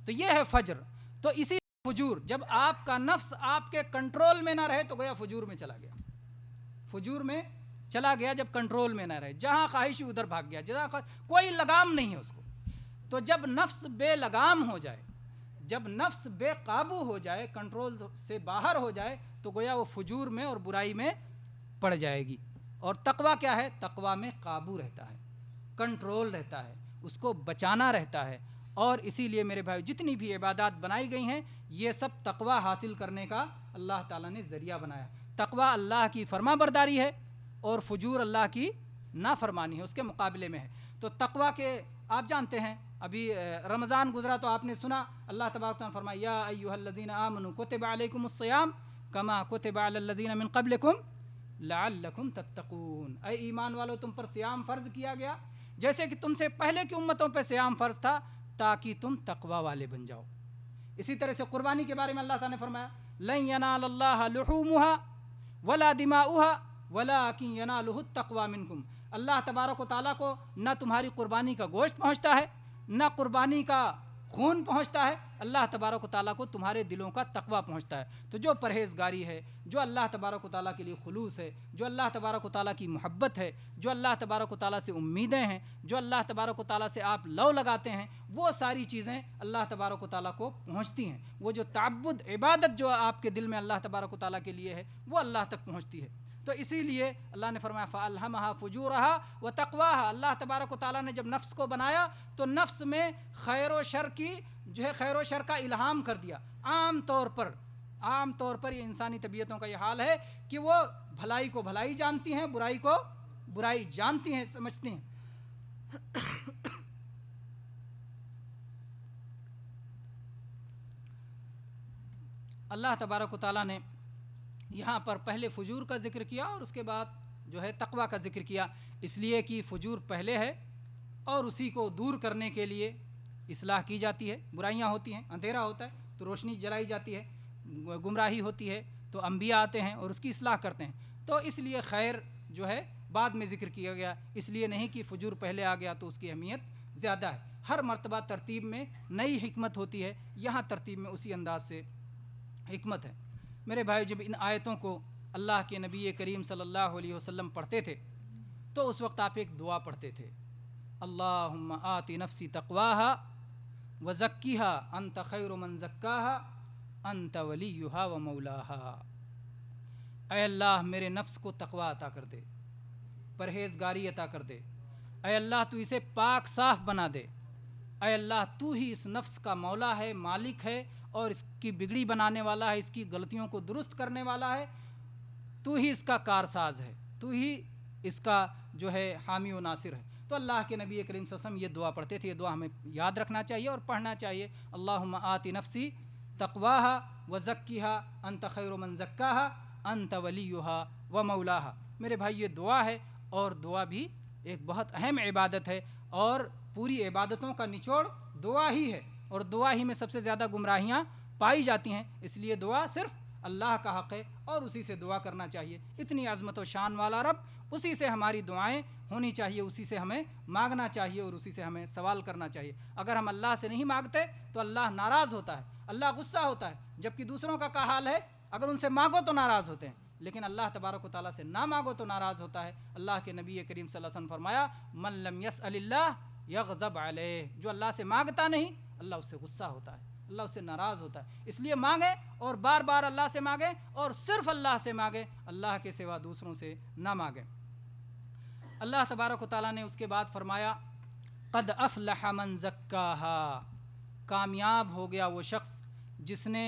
تو یہ ہے فجر. تو اسی فجور جب آپ کا نفس آپ کے کنٹرول میں نہ رہے تو گویا فجور میں چلا گیا. فجور میں چلا گیا جب کنٹرول میں نہ رہے، جہاں خواہش ادھر بھاگ گیا، جہاں کوئی لگام نہیں ہے اس کو. تو جب نفس بے لگام ہو جائے، جب نفس بے قابو ہو جائے، کنٹرول سے باہر ہو جائے، تو گویا وہ فجور میں اور برائی میں پڑ جائے گی. اور تقویٰ کیا ہے؟ تقویٰ میں قابو رہتا ہے، کنٹرول رہتا ہے، اس کو بچانا رہتا ہے. اور اسی لیے میرے بھائی جتنی بھی عبادات بنائی گئی ہیں یہ سب تقویٰ حاصل کرنے کا اللہ تعالیٰ نے ذریعہ بنایا. تقویٰ اللہ کی فرما برداری ہے اور فجور اللہ کی نافرمانی ہے، اس کے مقابلے میں ہے. تو تقویٰ کے آپ جانتے ہیں ابھی رمضان گزرا تو آپ نے سنا اللہ تبارک و تعالیٰ نے فرمایا یا ایھا الذین آمنوا کتب علیکم الصیام کما کتب علی الذین من قبلکم لعلکم تتقون. اے ایمان والو تم پر صیام فرض کیا گیا جیسے کہ تم سے پہلے کی امتوں پہ صیام فرض تھا تاکہ تم تقویٰ والے بن جاؤ. اسی طرح سے قربانی کے بارے میں اللہ تعالیٰ نے فرمایا لن ینال اللہ لحومها ولا دماؤها ولکن ینالہ التقوی منکم، اللہ تبارک و تعالیٰ کو نہ تمہاری قربانی کا گوشت پہنچتا ہے نہ قربانی کا خون پہنچتا ہے، اللہ تبارک و تعالیٰ کو تمہارے دلوں کا تقوی پہنچتا ہے۔ تو جو پرہیزگاری ہے، جو اللہ تبارک و تعالیٰ کے لیے خلوص ہے، جو اللہ تبارک و تعالیٰ کی محبت ہے، جو اللہ تبارک و تعالیٰ سے امیدیں ہیں، جو اللہ تبارک و تعالیٰ سے آپ لو لگاتے ہیں، وہ ساری چیزیں اللہ تبارک و تعالیٰ کو پہنچتی ہیں۔ وہ جو تعبد عبادت جو آپ کے دل میں اللہ تبارک و تعالیٰ کے لیے ہے وہ اللہ تک پہنچتی ہے۔ تو اسی لیے اللہ نے فرمایا فَأَلْهَمَهَا فُجُورَهَا وَتَقْوَاهَا، اللہ تبارک و تعالیٰ نے جب نفس کو بنایا تو نفس میں خیر و شر کی جو ہے خیر و شر کا الہام کر دیا۔ عام طور پر یہ انسانی طبیعتوں کا یہ حال ہے کہ وہ بھلائی کو بھلائی جانتی ہیں، برائی کو برائی جانتی ہیں، سمجھتی ہیں۔ اللہ تبارک و تعالیٰ نے یہاں پر پہلے فجور کا ذکر کیا اور اس کے بعد جو ہے تقویٰ کا ذکر کیا، اس لیے کہ فجور پہلے ہے اور اسی کو دور کرنے کے لیے اصلاح کی جاتی ہے۔ برائیاں ہوتی ہیں، اندھیرا ہوتا ہے تو روشنی جلائی جاتی ہے، گمراہی ہوتی ہے تو انبیاء آتے ہیں اور اس کی اصلاح کرتے ہیں۔ تو اس لیے خیر جو ہے بعد میں ذکر کیا گیا، اس لیے نہیں کہ فجور پہلے آ گیا تو اس کی اہمیت زیادہ ہے۔ ہر مرتبہ ترتیب میں نئی حکمت ہوتی ہے، یہاں ترتیب میں اسی انداز سے حکمت ہے۔ میرے بھائی، جب ان آیتوں کو اللہ کے نبی کریم صلی اللہ علیہ وسلم پڑھتے تھے تو اس وقت آپ ایک دعا پڑھتے تھے، اللہم آت نفسی تقواہا وزکیہا انت خیر من زکاہا انت ولیہا و مولاہا۔ اے اللہ میرے نفس کو تقوی عطا کر دے، پرہیزگاری عطا کر دے، اے اللہ تو اسے پاک صاف بنا دے، اے اللہ تو ہی اس نفس کا مولا ہے، مالک ہے اور اس کی بگڑی بنانے والا ہے، اس کی غلطیوں کو درست کرنے والا ہے، تو ہی اس کا کارساز ہے، تو ہی اس کا جو ہے حامی و ناصر ہے۔ تو اللہ کے نبی کریم صلی اللہ علیہ وسلم یہ دعا پڑھتے تھے، یہ دعا ہمیں یاد رکھنا چاہیے اور پڑھنا چاہیے۔ اللہم آتی نفسی تقواہا وزکیہا انت خیر من زکاہا انت ولیہا و مولاہا۔ میرے بھائی، یہ دعا ہے اور دعا بھی ایک بہت اہم عبادت ہے اور پوری عبادتوں کا نچوڑ دعا ہی ہے اور دعا ہی میں سب سے زیادہ گمراہیاں پائی جاتی ہیں، اس لیے دعا صرف اللہ کا حق ہے اور اسی سے دعا کرنا چاہیے۔ اتنی عظمت و شان والا رب، اسی سے ہماری دعائیں ہونی چاہیے، اسی سے ہمیں مانگنا چاہیے اور اسی سے ہمیں سوال کرنا چاہیے۔ اگر ہم اللہ سے نہیں مانگتے تو اللہ ناراض ہوتا ہے، اللہ غصہ ہوتا ہے، جبکہ دوسروں کا کیا حال ہے، اگر ان سے مانگو تو ناراض ہوتے ہیں، لیکن اللہ تبارک و تعالیٰ سے نہ مانگو تو ناراض ہوتا ہے۔ اللہ کے نبی کریم صلی اللہ علیہ وسلم فرمایا من لم یسأل اللہ یغضب علیہ، جو اللہ سے مانگتا نہیں اللہ اس سے غصہ ہوتا ہے، اللہ اس سے ناراض ہوتا ہے۔ اس لیے مانگیں اور بار بار اللہ سے مانگیں اور صرف اللہ سے مانگیں، اللہ کے سوا دوسروں سے نہ مانگیں۔ اللہ تبارک و تعالیٰ نے اس کے بعد فرمایا قد افلح من زکاہا، کامیاب ہو گیا وہ شخص جس نے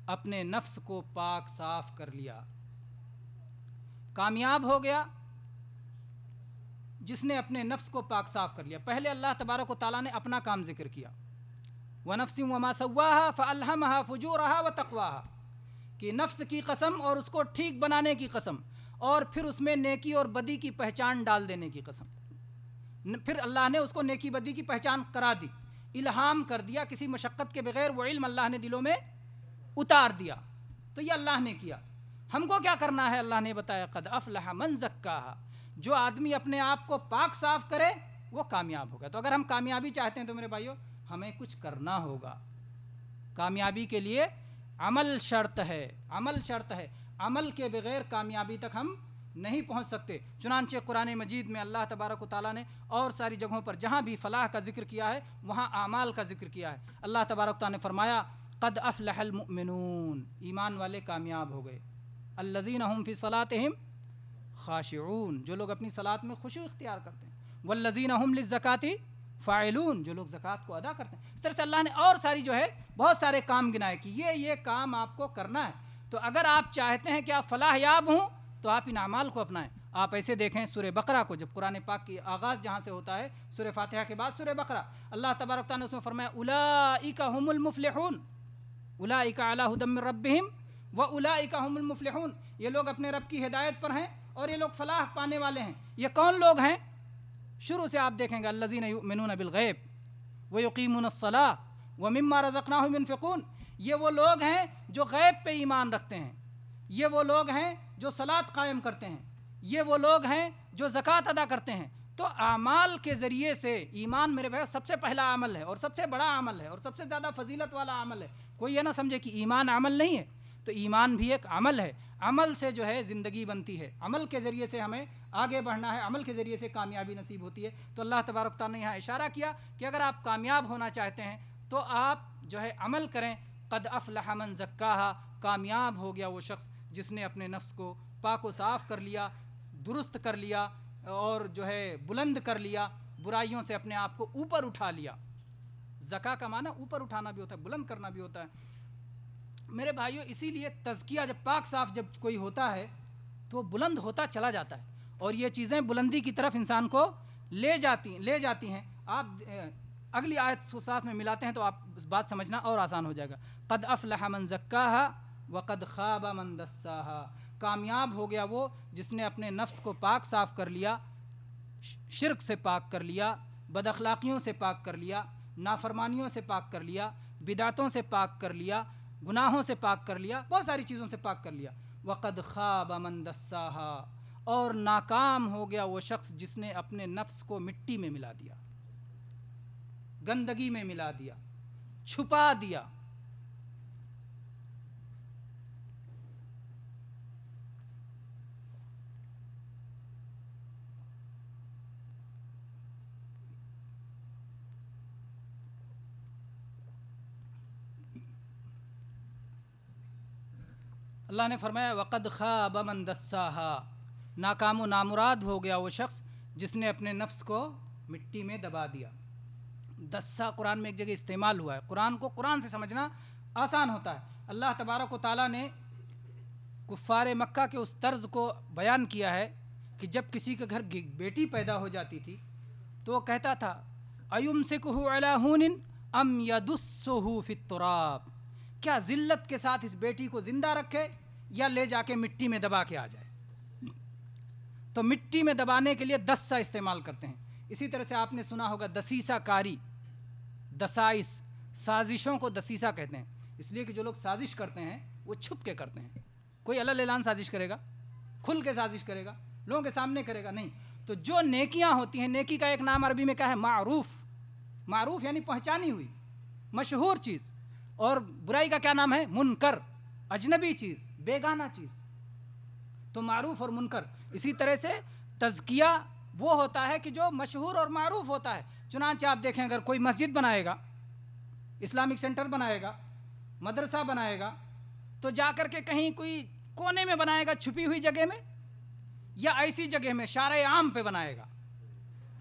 اپنے نفس کو پاک صاف کر لیا، کامیاب ہو گیا جس نے اپنے نفس کو پاک صاف کر لیا۔ پہلے اللہ تبارک و تعالیٰ نے اپنا کام ذکر کیا، وَنَفْسٍ وَمَا سَوَّاهَا فَأَلْهَمَهَا فُجُورَهَا وَتَقْوَاهَا، کہ نفس کی قسم اور اس کو ٹھیک بنانے کی قسم، اور پھر اس میں نیکی اور بدی کی پہچان ڈال دینے کی قسم۔ پھر اللہ نے اس کو نیکی بدی کی پہچان کرا دی، الہام کر دیا، کسی مشقت کے بغیر وہ علم اللہ نے دلوں میں اتار دیا۔ تو یہ اللہ نے کیا، ہم کو کیا کرنا ہے؟ اللہ نے بتایا قد افلح من زکاہا، جو آدمی اپنے آپ کو پاک صاف کرے وہ کامیاب ہوگا۔ تو اگر ہم کامیابی چاہتے ہیں تو میرے بھائیو ہمیں کچھ کرنا ہوگا۔ کامیابی کے لیے عمل شرط ہے، عمل شرط ہے، عمل کے بغیر کامیابی تک ہم نہیں پہنچ سکتے۔ چنانچہ قرآن مجید میں اللہ تبارک و تعالیٰ نے اور ساری جگہوں پر جہاں بھی فلاح کا ذکر کیا ہے وہاں اعمال کا ذکر کیا ہے۔ اللہ تبارک و تعالیٰ نے فرمایا قد افلح المؤمنون، ایمان والے کامیاب ہو گئے، الذین هم فی صلاتہم خاشعون، جو لوگ اپنی صلات میں خشوع اختیار کرتے ہیں، والذین هم للزکاۃ فاعلون، جو لوگ زکوٰۃ کو ادا کرتے ہیں۔ اس طرح سے اللہ نے اور ساری جو ہے بہت سارے کام گنائے کہ یہ کام آپ کو کرنا ہے۔ تو اگر آپ چاہتے ہیں کہ آپ فلاح یاب ہوں تو آپ ان اعمال کو اپنائیں۔ آپ ایسے دیکھیں سورہ بقرہ کو، جب قرآن پاک کی آغاز جہاں سے ہوتا ہے سورہ فاتحہ کے بعد سورہ بقرہ، اللہ تبارک تعالیٰ نے اس میں فرمایا اولئک هم المفلحون، اولئک علی ھدی من ربہم واولئک هم المفلحون، یہ لوگ اپنے رب کی ہدایت پر ہیں اور یہ لوگ فلاح پانے والے ہیں۔ یہ کون لوگ ہیں؟ شروع سے آپ دیکھیں گے الذین یؤمنون بالغیب ویقیمون الصلاۃ ومما رزقناہم ينفقون، یہ وہ لوگ ہیں جو غیب پہ ایمان رکھتے ہیں، یہ وہ لوگ ہیں جو صلاۃ قائم کرتے ہیں، یہ وہ لوگ ہیں جو زکوٰۃ ادا کرتے ہیں۔ تو اعمال کے ذریعے سے ایمان میرے بھائی سب سے پہلا عمل ہے اور سب سے بڑا عمل ہے اور سب سے زیادہ فضیلت والا عمل ہے۔ کوئی یہ نہ سمجھے کہ ایمان عمل نہیں ہے، تو ایمان بھی ایک عمل ہے، عمل سے جو ہے زندگی بنتی ہے، عمل کے ذریعے سے ہمیں آگے بڑھنا ہے، عمل کے ذریعے سے کامیابی نصیب ہوتی ہے۔ تو اللہ تبارک تعالیٰ نے یہاں اشارہ کیا کہ اگر آپ کامیاب ہونا چاہتے ہیں تو آپ جو ہے عمل کریں۔ قد افلح من زکاہا، کامیاب ہو گیا وہ شخص جس نے اپنے نفس کو پاک و صاف کر لیا، درست کر لیا اور جو ہے بلند کر لیا، برائیوں سے اپنے آپ کو اوپر اٹھا لیا۔ زکا کا معنی اوپر اٹھانا بھی ہوتا ہے، بلند کرنا بھی ہوتا ہے۔ میرے بھائیوں اسی لیے تزکیہ جب پاک صاف جب کوئی ہوتا ہے تو وہ بلند ہوتا چلا جاتا ہے، اور یہ چیزیں بلندی کی طرف انسان کو لے جاتی ہیں۔ آپ اگلی آیت کو ساتھ میں ملاتے ہیں تو آپ بات سمجھنا اور آسان ہو جائے گا۔ قد افلح من زکاہا وقد خاب من دساہا، کامیاب ہو گیا وہ جس نے اپنے نفس کو پاک صاف کر لیا، شرک سے پاک کر لیا، بد اخلاقیوں سے پاک کر لیا، نافرمانیوں سے پاک کر لیا، بدعتوں سے پاک کر لیا، گناہوں سے پاک کر لیا، بہت ساری چیزوں سے پاک کر لیا۔ وقد خاب من دساہا، اور ناکام ہو گیا وہ شخص جس نے اپنے نفس کو مٹی میں ملا دیا، گندگی میں ملا دیا، چھپا دیا۔ اللہ نے فرمایا وقد خاب من دساہا، ناکام و نامراد ہو گیا وہ شخص جس نے اپنے نفس کو مٹی میں دبا دیا۔ دسا قرآن میں ایک جگہ استعمال ہوا ہے۔ قرآن کو قرآن سے سمجھنا آسان ہوتا ہے۔ اللہ تبارک و تعالیٰ نے کفار مکہ کے اس طرز کو بیان کیا ہے کہ جب کسی کے گھر بیٹی پیدا ہو جاتی تھی تو وہ کہتا تھا ایمسکہ علی ہون ام یدسہ فی التراب، کیا ذلت کے ساتھ اس بیٹی کو زندہ رکھے یا لے جا کے مٹی میں دبا کے آ جائے۔ تو مٹی میں دبانے کے لیے دسا استعمال کرتے ہیں۔ اسی طرح سے آپ نے سنا ہوگا دسیسہ کاری، دسائس، سازشوں کو دسیسہ کہتے ہیں، اس لیے کہ جو لوگ سازش کرتے ہیں وہ چھپ کے کرتے ہیں۔ کوئی علل اعلان سازش کرے گا، کھل کے سازش کرے گا، لوگوں کے سامنے کرے گا نہیں۔ تو جو نیکیاں ہوتی ہیں، نیکی کا ایک نام عربی میں کیا ہے؟ معروف۔ معروف یعنی پہچانی ہوئی، مشہور چیز، اور برائی کا کیا نام ہے؟ منکر، اجنبی چیز، بیگانہ چیز۔ تو معروف اور منکر۔ اسی طرح سے تزکیہ وہ ہوتا ہے کہ جو مشہور اور معروف ہوتا ہے۔ چنانچہ آپ دیکھیں اگر کوئی مسجد بنائے گا، اسلامک سینٹر بنائے گا، مدرسہ بنائے گا، تو جا کر کے کہیں کوئی کونے میں بنائے گا، چھپی ہوئی جگہ میں، یا ایسی جگہ میں شارع عام پہ بنائے گا،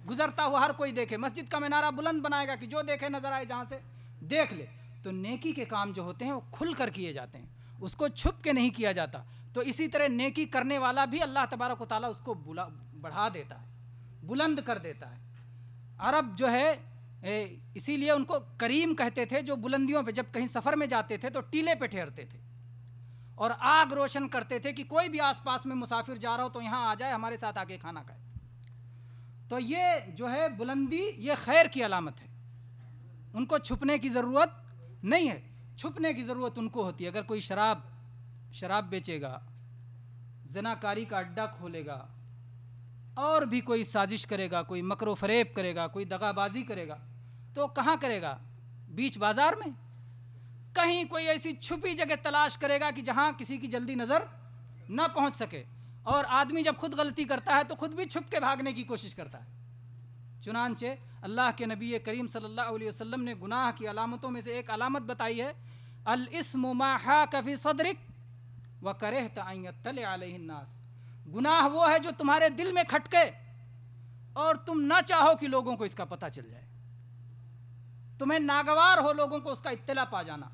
گزرتا ہوا ہر کوئی دیکھے۔ مسجد کا مینارہ بلند بنائے گا کہ جو دیکھے نظر آئے، جہاں سے دیکھ لے۔ تو نیکی کے کام جو ہوتے ہیں وہ کھل کر کیے جاتے ہیں، اس کو چھپ کے نہیں کیا جاتا۔ تو اسی طرح نیکی کرنے والا بھی اللہ تبارک و تعالیٰ اس کو بڑھا دیتا ہے، بلند کر دیتا ہے۔ عرب جو ہے اسی لیے ان کو کریم کہتے تھے، جو بلندیوں پہ جب کہیں سفر میں جاتے تھے تو ٹیلے پہ ٹھہرتے تھے اور آگ روشن کرتے تھے کہ کوئی بھی آس پاس میں مسافر جا رہا ہو تو یہاں آ جائے، ہمارے ساتھ آگے کھانا کھائے۔ تو یہ جو ہے بلندی، یہ خیر کی علامت ہے، ان کو چھپنے کی ضرورت نہیں ہے۔ چھپنے کی ضرورت ان کو ہوتی ہے۔ اگر کوئی شراب بیچے گا، زناکاری کا اڈہ کھولے گا، اور بھی کوئی سازش کرے گا، کوئی مکر و فریب کرے گا، کوئی دغا بازی کرے گا، تو کہاں کرے گا؟ بیچ بازار میں؟ کہیں کوئی ایسی چھپی جگہ تلاش کرے گا کہ جہاں کسی کی جلدی نظر نہ پہنچ سکے۔ اور آدمی جب خود غلطی کرتا ہے تو خود بھی چھپ کے بھاگنے کی کوشش کرتا ہے۔ چنانچہ اللہ کے نبی کریم صلی اللہ علیہ وسلم نے گناہ کی علامتوں میں سے ایک علامت بتائی ہے، الاسم ما حاک فی صدرک وکرہت ان یطلع علیہ الناس۔ گناہ وہ ہے جو تمہارے دل میں کھٹکے اور تم نہ چاہو کہ لوگوں کو اس کا پتہ چل جائے، تمہیں ناگوار ہو لوگوں کو اس کا اطلاع پا جانا،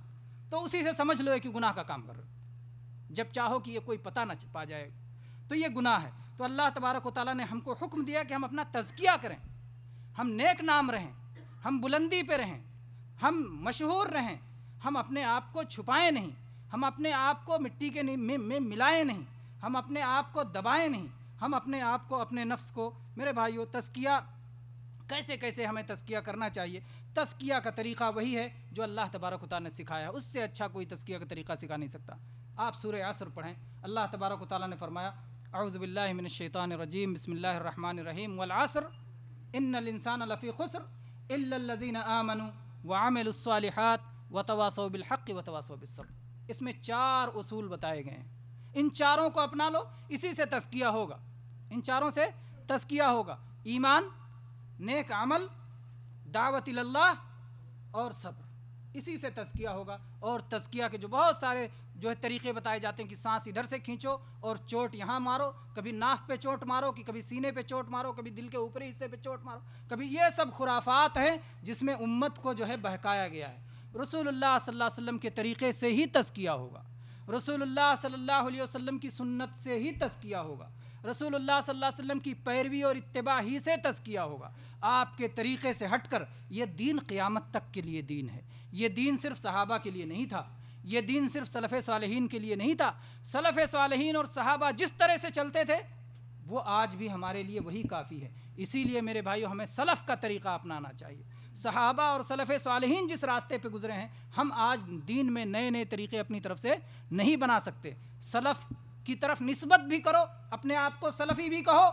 تو اسی سے سمجھ لو کہ گناہ کا کام کر رہے ہو۔ جب چاہو کہ یہ کوئی پتہ نہ پا جائے تو یہ گناہ ہے۔ تو اللہ تبارک و تعالیٰ نے ہم کو حکم دیا کہ ہم اپنا تزکیہ کریں، ہم نیک نام رہیں، ہم بلندی پہ رہیں، ہم مشہور رہیں، ہم اپنے آپ کو چھپائیں نہیں، ہم اپنے آپ کو مٹی کے میں ملائیں نہیں، ہم اپنے آپ کو دبائیں نہیں، ہم اپنے آپ کو، اپنے نفس کو، میرے بھائیو، تزکیہ کیسے ہمیں تزکیہ کرنا چاہیے۔ تزکیہ کا طریقہ وہی ہے جو اللہ تبارک و تعالیٰ نے سکھایا ہے، اس سے اچھا کوئی تزکیہ کا طریقہ سکھا نہیں سکتا۔ آپ سورہ عصر پڑھیں، اللہ تبارک و تعالیٰ نے فرمایا اعوذ باللہ من الشیطان الرجیم بسم اللہ الرحمن الرحیم والعصر ان الانسان لفی خسر الا الذین آمنوا وعملوا الصالحات وتواصوا بالحق وتواصوا بالصبر۔ اس میں 4 اصول بتائے گئے ہیں، ان چاروں کو اپنا لو، اسی سے تزکیہ ہوگا، ان چاروں سے تزکیہ ہوگا: ایمان، نیک عمل، دعوت اللہ اور صبر، اسی سے تزکیہ ہوگا۔ اور تزکیہ کے جو بہت سارے جو ہے طریقے بتائے جاتے ہیں کہ سانس ادھر سے کھینچو اور چوٹ یہاں مارو، کبھی ناف پہ چوٹ مارو، کہ کبھی سینے پہ چوٹ مارو، کبھی دل کے اوپری حصے پہ چوٹ مارو، کبھی، یہ سب خرافات ہیں جس میں امت کو جو ہے بہکایا گیا ہے۔ رسول اللہ صلی اللہ علیہ وسلم کے طریقے سے ہی تزکیہ ہوگا، رسول اللہ صلی اللہ علیہ وسلم کی سنت سے ہی تزکیہ ہوگا، رسول اللہ صلی اللہ علیہ وسلم کی پیروی اور اتباع ہی سے تزکیہ ہوگا۔ آپ کے طریقے سے ہٹ کر یہ دین قیامت تک کے لیے دین ہے۔ یہ دین صرف صحابہ کے لیے نہیں تھا، یہ دین صرف سلف صالحین کے لیے نہیں تھا۔ سلف صالحین اور صحابہ جس طرح سے چلتے تھے وہ آج بھی ہمارے لیے وہی کافی ہے۔ اسی لیے میرے بھائیو، ہمیں سلف کا طریقہ اپنانا چاہیے۔ صحابہ اور سلف صالحین جس راستے پہ گزرے ہیں، ہم آج دین میں نئے نئے طریقے اپنی طرف سے نہیں بنا سکتے۔ سلف کی طرف نسبت بھی کرو، اپنے آپ کو سلفی بھی کہو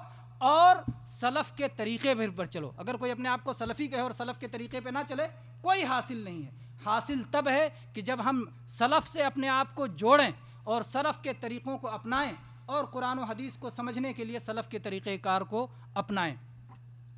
اور سلف کے طریقے پر چلو۔ اگر کوئی اپنے آپ کو سلفی کہے اور سلف کے طریقے پہ نہ چلے، کوئی حاصل نہیں ہے۔ حاصل تب ہے کہ جب ہم سلف سے اپنے آپ کو جوڑیں اور سلف کے طریقوں کو اپنائیں اور قرآن و حدیث کو سمجھنے کے لیے سلف کے طریقہ کار کو اپنائیں۔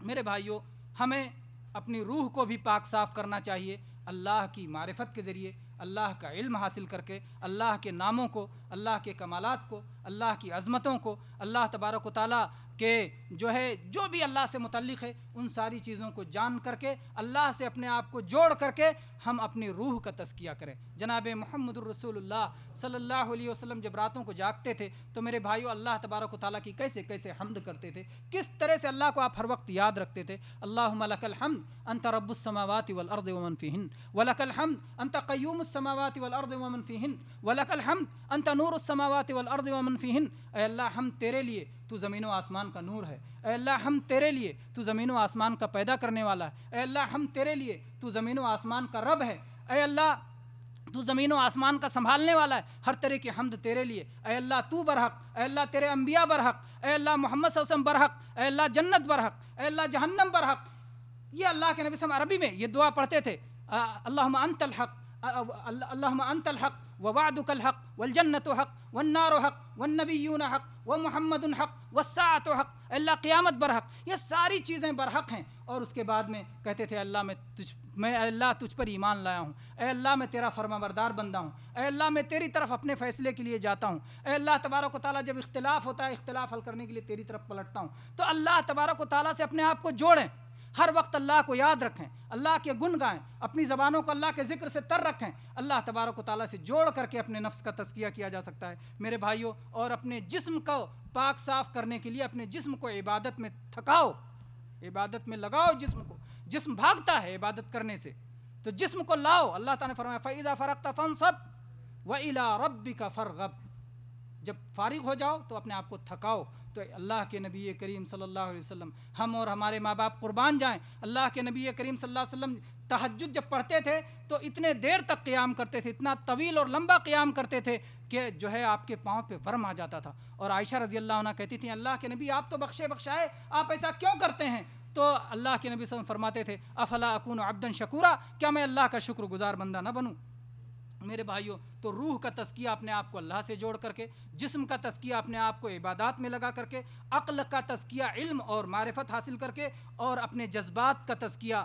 میرے بھائیوں، ہمیں اپنی روح کو بھی پاک صاف کرنا چاہیے، اللہ کی معرفت کے ذریعے، اللہ کا علم حاصل کر کے، اللہ کے ناموں کو، اللہ کے کمالات کو، اللہ کی عظمتوں کو، اللہ تبارک و تعالیٰ کہ جو ہے جو بھی اللہ سے متعلق ہے ان ساری چیزوں کو جان کر کے، اللہ سے اپنے آپ کو جوڑ کر کے ہم اپنی روح کا تزکیہ کریں۔ جناب محمد الرسول اللہ صلی اللہ علیہ وسلم جب راتوں کو جاگتے تھے تو میرے بھائیو، اللہ تبارک و تعالیٰ کی کیسے کیسے حمد کرتے تھے، کس طرح سے اللہ کو آپ ہر وقت یاد رکھتے تھے۔ اللہم لک الحمد انت رب السماوات والارض ومن فیہن ولک الحمد انت قیوم السماوات والارض ومن فیہن ولک الحمد انت نور السماوات والارض ومن فیہن۔ اے اللہ، ہم تیرے لیے، تو زمین و آسمان کا نور ہے۔ اے اللہ، ہم تیرے لیے، تو زمین و آسمان کا پیدا کرنے والا ہے۔ اے اللہ، ہم تیرے لیے، تو زمین و آسمان کا رب ہے۔ اے اللہ، تو زمین و آسمان کا سنبھالنے والا ہے۔ ہر طرح کی حمد تیرے لیے۔ اے اللہ، تو برحق۔ اے اللہ، تیرے انبیاء برحق۔ اے اللہ، محمد صلی اللہ علیہ وسلم برحق۔ اے اللہ، جنت برحق۔ اے اللہ، جہنم برحق۔ یہ اللہ کے نبی صلی اللہ علیہ وسلم عربی میں یہ دعا پڑھتے تھے، اللہم انت الحق، اللہم انت الحق ووعدک الحق والجنت حق والنار حق والنبیون حق ومحمد حق والساعۃ حق۔ اے اللہ، قیامت برحق، یہ ساری چیزیں برحق ہیں۔ اور اس کے بعد میں کہتے تھے، اللہ میں اللہ تجھ پر ایمان لایا ہوں۔ اے اللہ، میں تیرا فرما بردار بندہ ہوں۔ اے اللہ، میں تیری طرف اپنے فیصلے کے لیے جاتا ہوں۔ اے اللہ تبارک و تعالیٰ، جب اختلاف ہوتا ہے، اختلاف حل کرنے کے لیے تیری طرف پلٹتا ہوں۔ تو اللہ تبارک و تعالیٰ سے اپنے آپ کو جوڑیں، ہر وقت اللہ کو یاد رکھیں، اللہ کے گن گائیں، اپنی زبانوں کو اللہ کے ذکر سے تر رکھیں۔ اللہ تبارک و تعالیٰ سے جوڑ کر کے اپنے نفس کا تزکیہ کیا جا سکتا ہے میرے بھائیوں۔ اور اپنے جسم کو پاک صاف کرنے کے لیے اپنے جسم کو عبادت میں تھکاؤ، عبادت میں لگاؤ جسم کو۔ جسم بھاگتا ہے عبادت کرنے سے، تو جسم کو لاؤ۔ اللہ تعالیٰ نے فرمایا فَإِذَا فَرَغْتَ فَانصَبْ وَإِلَىٰ رَبِّكَ فَارْغَب۔ جب فارغ ہو جاؤ تو اپنے آپ کو تھکاؤ۔ تو اللہ کے نبی کریم صلی اللہ علیہ وسلم، ہم اور ہمارے ماں باپ قربان جائیں، اللہ کے نبی کریم صلی اللہ علیہ وسلم تہجد جب پڑھتے تھے تو اتنے دیر تک قیام کرتے تھے، اتنا طویل اور لمبا قیام کرتے تھے کہ جو ہے آپ کے پاؤں پہ ورم آ جاتا تھا۔ اور عائشہ رضی اللہ عنہ کہتی تھیں، اللہ کے نبی آپ تو بخشے بخشائے، آپ ایسا کیوں کرتے ہیں؟ تو اللہ کے نبی صلی اللہ علیہ وسلم فرماتے تھے، افلا اکون عبدا شکورا، کیا میں اللہ کا شکر گزار بندہ نہ بنوں؟ میرے بھائیوں، تو روح کا تزکیہ اپنے آپ کو اللہ سے جوڑ کر کے، جسم کا تزکیہ اپنے آپ کو عبادات میں لگا کر کے، عقل کا تزکیہ علم اور معرفت حاصل کر کے، اور اپنے جذبات کا تزکیہ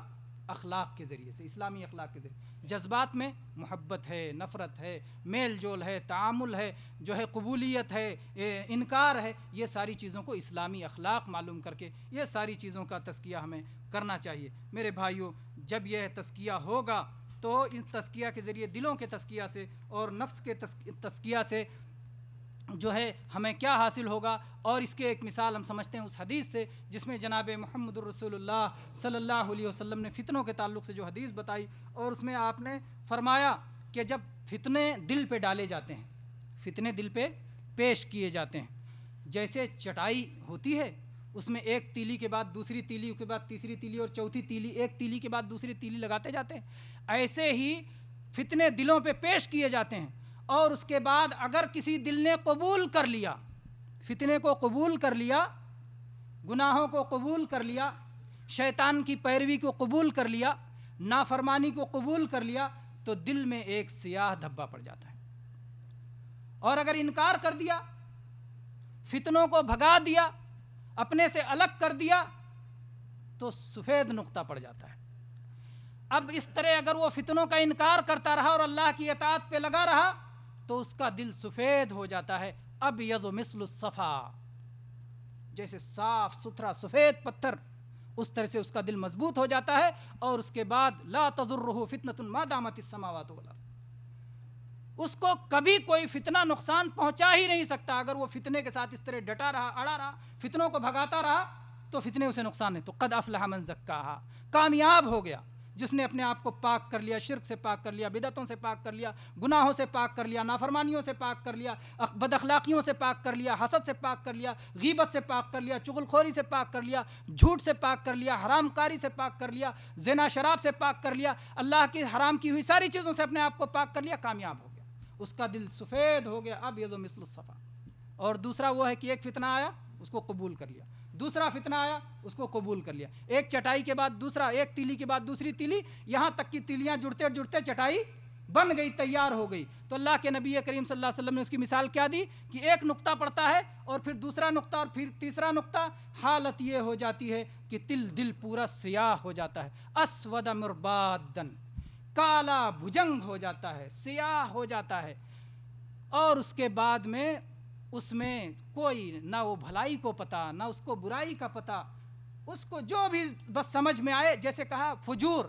اخلاق کے ذریعے سے، اسلامی اخلاق کے ذریعے۔ جذبات میں محبت ہے، نفرت ہے، میل جول ہے، تعامل ہے، جو ہے قبولیت ہے، انکار ہے، یہ ساری چیزوں کو اسلامی اخلاق معلوم کر کے یہ ساری چیزوں کا تزکیہ ہمیں کرنا چاہیے میرے بھائیوں۔ جب یہ تزکیہ ہوگا تو اس تزکیہ کے ذریعے، دلوں کے تزکیہ سے اور نفس کے تزکیہ سے جو ہے ہمیں کیا حاصل ہوگا۔ اور اس کے ایک مثال ہم سمجھتے ہیں اس حدیث سے جس میں جناب محمد الرسول اللہ صلی اللہ علیہ وسلم نے فتنوں کے تعلق سے جو حدیث بتائی، اور اس میں آپ نے فرمایا کہ جب فتنے دل پہ ڈالے جاتے ہیں، فتنے دل پہ پیش کیے جاتے ہیں، جیسے چٹائی ہوتی ہے اس میں ایک تیلی کے بعد دوسری تیلی کے بعد تیسری تیلی اور چوتھی تیلی، ایک تیلی کے بعد دوسری تیلی لگاتے جاتے ہیں۔ ایسے ہی فتنے دلوں پہ پیش کیے جاتے ہیں، اور اس کے بعد اگر کسی دل نے قبول کر لیا، فتنے کو قبول کر لیا، گناہوں کو قبول کر لیا، شیطان کی پیروی کو قبول کر لیا، نافرمانی کو قبول کر لیا، تو دل میں ایک سیاہ دھبا پڑ جاتا ہے۔ اور اگر انکار کر دیا، فتنوں کو بھگا دیا، اپنے سے الگ کر دیا، تو سفید نقطہ پڑ جاتا ہے۔ اب اس طرح اگر وہ فتنوں کا انکار کرتا رہا اور اللہ کی اطاعت پہ لگا رہا تو اس کا دل سفید ہو جاتا ہے، ابیض مثل الصفا، جیسے صاف ستھرا سفید پتھر، اس طرح سے اس کا دل مضبوط ہو جاتا ہے۔ اور اس کے بعد لا تضرہ فتنۃ ما دامت السماوات والارض، اس کو کبھی کوئی فتنہ نقصان پہنچا ہی نہیں سکتا۔ اگر وہ فتنے کے ساتھ اس طرح ڈٹا رہا، اڑا رہا، فتنوں کو بھگاتا رہا، تو فتنے اسے نقصان نہیں۔ تو قد افلح من زکاہا، کامیاب ہو گیا جس نے اپنے آپ کو پاک کر لیا، شرک سے پاک کر لیا، بدعتوں سے پاک کر لیا، گناہوں سے پاک کر لیا، نافرمانیوں سے پاک کر لیا، بد اخلاقیوں سے پاک کر لیا، حسد سے پاک کر لیا، غیبت سے پاک کر لیا، چغل خوری سے پاک کر لیا، جھوٹ سے پاک کر لیا، حرام کاری سے پاک کر لیا، زنا شراب سے پاک کر لیا، اللہ کی حرام کی ہوئی ساری چیزوں سے اپنے آپ کو پاک کر لیا، کامیاب ہو گیا، اس کا دل سفید ہو گیا، اب یہ مثل الصفا۔ اور دوسرا وہ ہے کہ ایک فتنہ آیا، اس کو قبول کر لیا، دوسرا فتنہ آیا، اس کو قبول کر لیا، ایک چٹائی کے بعد دوسرا، ایک تیلی کے بعد دوسری تیلی، یہاں تک کہ تیلیاں جڑتے جڑتے چٹائی بن گئی، تیار ہو گئی۔ تو اللہ کے نبی کریم صلی اللہ علیہ وسلم نے اس کی مثال کیا دی کہ ایک نقطہ پڑتا ہے اور پھر دوسرا نقطہ اور پھر تیسرا نقطہ، حالت یہ ہو جاتی ہے کہ دل پورا سیاہ ہو جاتا ہے، اسود مربادن، کالا بھجنگ ہو جاتا ہے، سیاہ ہو جاتا ہے۔ اور اس کے بعد میں اس میں کوئی نہ وہ بھلائی کو پتہ، نہ اس کو برائی کا پتہ، اس کو جو بھی بس سمجھ میں آئے، جیسے کہا فجور،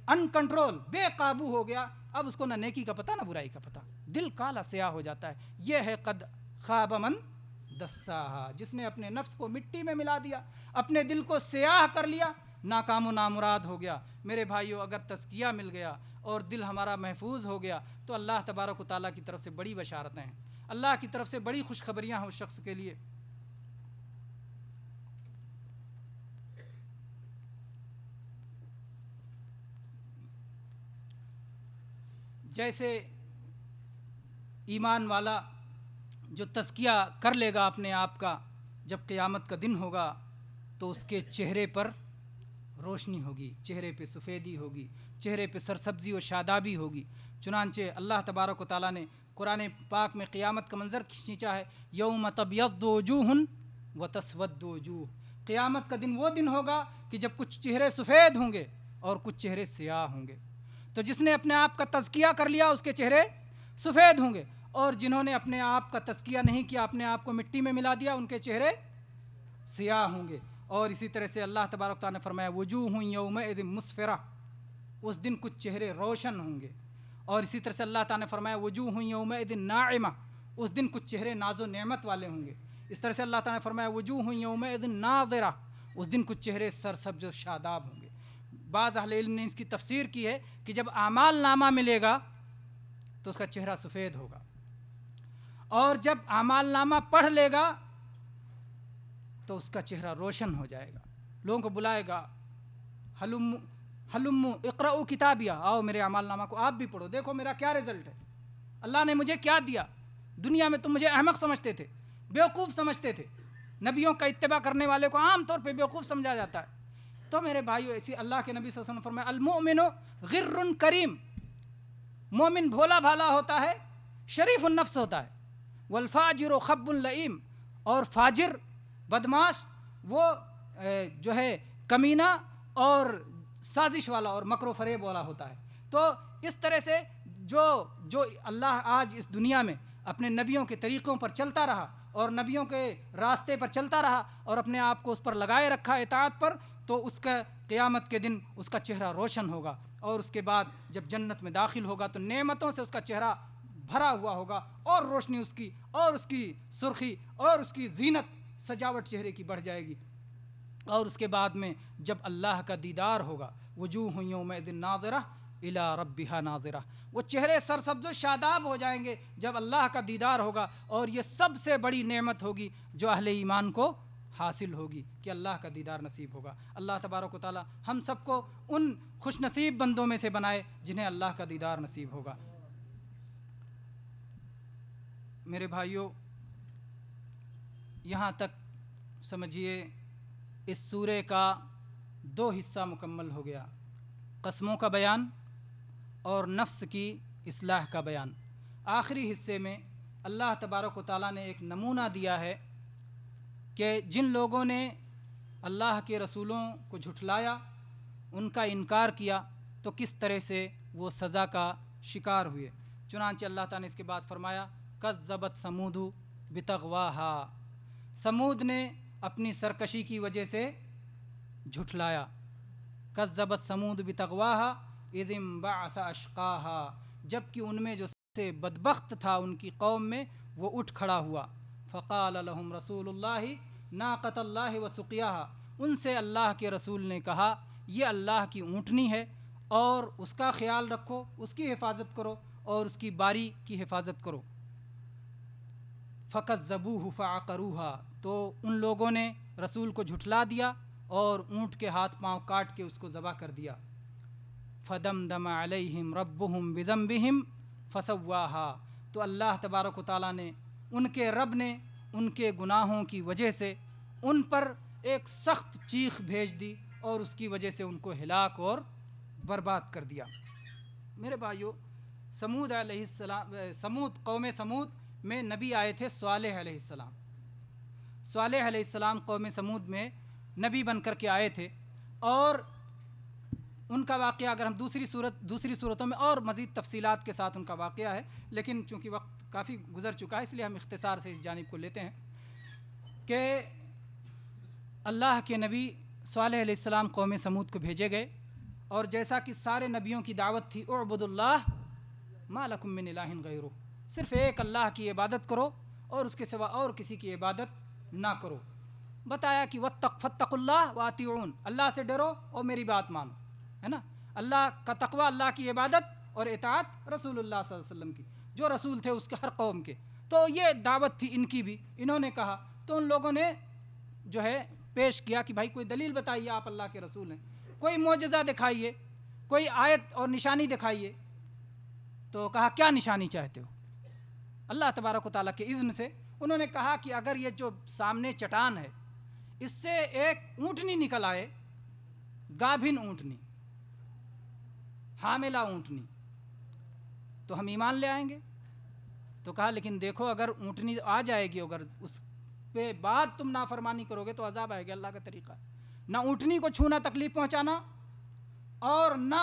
ان کنٹرول، بے قابو ہو گیا، اب اس کو نہ نیکی کا پتہ نہ برائی کا پتہ، دل کالا سیاہ ہو جاتا ہے۔ یہ ہے قد خاب من دساہا، جس نے اپنے نفس کو مٹی میں ملا دیا، اپنے دل کو سیاہ کر لیا، ناکام و نامراد ہو گیا۔ میرے بھائیو، اگر تزکیہ مل گیا اور دل ہمارا محفوظ ہو گیا تو اللہ تبارک و تعالیٰ کی طرف سے بڑی بشارتیں ہیں، اللہ کی طرف سے بڑی خوشخبریاں ہیں اس شخص کے لیے۔ جیسے ایمان والا جو تزکیہ کر لے گا اپنے آپ کا، جب قیامت کا دن ہوگا تو اس کے چہرے پر روشنی ہوگی، چہرے پہ سفیدی ہوگی، چہرے پہ سرسبزی و شادابی ہوگی۔ چنانچہ اللہ تبارک و تعالیٰ نے قرآن پاک میں قیامت کا منظر کھینچا ہے، یوم تبیض وجوہ وتسود وجوہ، قیامت کا دن وہ دن ہوگا کہ جب کچھ چہرے سفید ہوں گے اور کچھ چہرے سیاہ ہوں گے۔ تو جس نے اپنے آپ کا تزکیہ کر لیا اس کے چہرے سفید ہوں گے، اور جنہوں نے اپنے آپ کا تزکیہ نہیں کیا، اپنے آپ کو مٹی میں ملا دیا، ان کے چہرے سیاہ ہوں گے۔ اور اسی طرح سے اللہ تبارک تعالیٰ نے فرمایا وجوہ یومئذ مسفرہ، اس دن کچھ چہرے روشن ہوں گے۔ اور اسی طرح سے اللہ تعالیٰ نے فرمایا وجوہ یومئذ ناعمہ، اس دن کچھ چہرے ناز و نعمت والے ہوں گے۔ اس طرح سے اللہ تعالیٰ نے فرمایا وجوہ یومئذ ناظرہ، اس دن کچھ چہرے سرسبز و شاداب ہوں گے۔ بعض اہل علم نے اس کی تفسیر کی ہے کہ جب اعمال نامہ ملے گا تو اس کا چہرہ سفید ہوگا، اور جب اعمال نامہ پڑھ لے گا تو اس کا چہرہ روشن ہو جائے گا، لوگوں کو بلائے گا، ہلم اقرؤ کتابیہ، آؤ میرے اعمال نامہ کو آپ بھی پڑھو، دیکھو میرا کیا رزلٹ ہے، اللہ نے مجھے کیا دیا۔ دنیا میں تم مجھے احمق سمجھتے تھے، بیوقوف سمجھتے تھے، نبیوں کا اتباع کرنے والے کو عام طور پہ بیوقوف سمجھا جاتا ہے۔ تو میرے بھائیو، ایسی اللہ کے نبی صلی اللہ علیہ وسلم فرمایا المؤمن غر کریم، مومن بھولا بھالا ہوتا ہے، شریف النفس ہوتا ہے، والفاجر خب لئیم، اور فاجر بدماش وہ جو ہے کمینہ اور سازش والا اور مکر و فریب والا ہوتا ہے۔ تو اس طرح سے جو اللہ آج اس دنیا میں اپنے نبیوں کے طریقوں پر چلتا رہا اور نبیوں کے راستے پر چلتا رہا اور اپنے آپ کو اس پر لگائے رکھا اطاعت پر، تو اس کا قیامت کے دن اس کا چہرہ روشن ہوگا، اور اس کے بعد جب جنت میں داخل ہوگا تو نعمتوں سے اس کا چہرہ بھرا ہوا ہوگا، اور روشنی اس کی اور اس کی سرخی اور اس کی زینت سجاوٹ چہرے کی بڑھ جائے گی۔ اور اس کے بعد میں جب اللہ کا دیدار ہوگا، وجوہ یومئذ ناظرہ الی ربہا ناظرہ، وہ چہرے سرسبز و شاداب ہو جائیں گے جب اللہ کا دیدار ہوگا، اور یہ سب سے بڑی نعمت ہوگی جو اہل ایمان کو حاصل ہوگی کہ اللہ کا دیدار نصیب ہوگا۔ اللہ تبارک و تعالی ہم سب کو ان خوش نصیب بندوں میں سے بنائے جنہیں اللہ کا دیدار نصیب ہوگا۔ میرے بھائیوں، یہاں تک سمجھیے اس سورے کا 2 حصہ مکمل ہو گیا، قسموں کا بیان اور نفس کی اصلاح کا بیان۔ آخری حصے میں اللہ تبارک و تعالیٰ نے ایک نمونہ دیا ہے کہ جن لوگوں نے اللہ کے رسولوں کو جھٹلایا، ان کا انکار کیا، تو کس طرح سے وہ سزا کا شکار ہوئے۔ چنانچہ اللہ تعالیٰ نے اس کے بعد فرمایا کذبت ثمود بطغواہا، سمود نے اپنی سرکشی کی وجہ سے جھٹلایا۔ کذبت ثمود بطغواہا اذ انبعث اشقاہا، جبکہ ان میں جو سب سے بدبخت تھا ان کی قوم میں وہ اٹھ کھڑا ہوا۔ فقال لهم رسول اللہ ناقۃ اللہ وسقیاہا، ان سے اللہ کے رسول نے کہا یہ اللہ کی اونٹنی ہے اور اس کا خیال رکھو، اس کی حفاظت کرو اور اس کی باری کی حفاظت کرو۔ فکذبوہ فعقروہا، تو ان لوگوں نے رسول کو جھٹلا دیا اور اونٹ کے ہاتھ پاؤں کاٹ کے اس کو ذبح کر دیا۔ فدمدم علیہم ربہم بذنبہم فسواہا، تو اللہ تبارک و تعالیٰ نے ان کے رب نے ان کے گناہوں کی وجہ سے ان پر ایک سخت چیخ بھیج دی اور اس کی وجہ سے ان کو ہلاک اور برباد کر دیا۔ میرے بھائیو، سمود علیہ السلام قوم سمود میں نبی آئے تھے صالح علیہ السلام۔ صالح علیہ السلام قوم سمود میں نبی بن کر کے آئے تھے، اور ان کا واقعہ اگر ہم دوسری صورتوں میں اور مزید تفصیلات کے ساتھ ان کا واقعہ ہے، لیکن چونکہ وقت کافی گزر چکا ہے اس لیے ہم اختصار سے اس جانب کو لیتے ہیں کہ اللہ کے نبی صالح علیہ السلام قوم سمود کو بھیجے گئے، اور جیسا کہ سارے نبیوں کی دعوت تھی اعبدوا اللہ ما لکم من الہ غیرہ، صرف ایک اللہ کی عبادت کرو اور اس کے سوا اور کسی کی عبادت نہ کرو۔ بتایا کہ فاتقوا اللہ واطیعون، اللہ سے ڈرو اور میری بات مانو، ہے نا۔ اللہ کا تقوی، اللہ کی عبادت اور اطاعت رسول اللہ صلی اللہ علیہ وسلم کی، جو رسول تھے اس کے ہر قوم کے۔ تو یہ دعوت تھی ان کی بھی، انہوں نے کہا تو ان لوگوں نے جو ہے پیش کیا کہ بھائی کوئی دلیل بتائیے، آپ اللہ کے رسول ہیں، کوئی معجزہ دکھائیے، کوئی آیت اور نشانی دکھائیے۔ تو کہا کیا نشانی چاہتے ہو؟ اللہ تبارک و تعالیٰ کے اذن سے انہوں نے کہا کہ اگر یہ جو سامنے چٹان ہے اس سے ایک اونٹنی نکل آئے، گابھن اونٹنی، حاملہ اونٹنی، تو ہم ایمان لے آئیں گے۔ تو کہا لیکن دیکھو اگر اونٹنی آ جائے گی، اگر اس پہ بعد تم نافرمانی کرو گے تو عذاب آئے گا۔ اللہ کا طریقہ ہے نہ اونٹنی کو چھونا تکلیف پہنچانا، اور نہ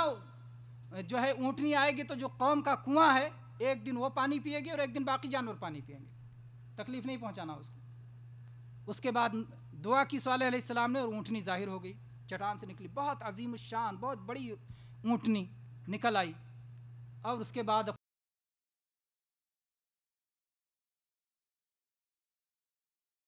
جو ہے اونٹنی آئے گی تو جو قوم کا کنواں ہے ایک دن وہ پانی پیے گی اور ایک دن باقی جانور پانی پئیں گے، تکلیف نہیں پہنچانا اس کو۔ اس کے بعد دعا کی صالح علیہ السلام نے اور اونٹنی ظاہر ہو گئی، چٹان سے نکلی، بہت عظیم الشان، بہت بڑی اونٹنی نکل آئی، اور اس کے بعد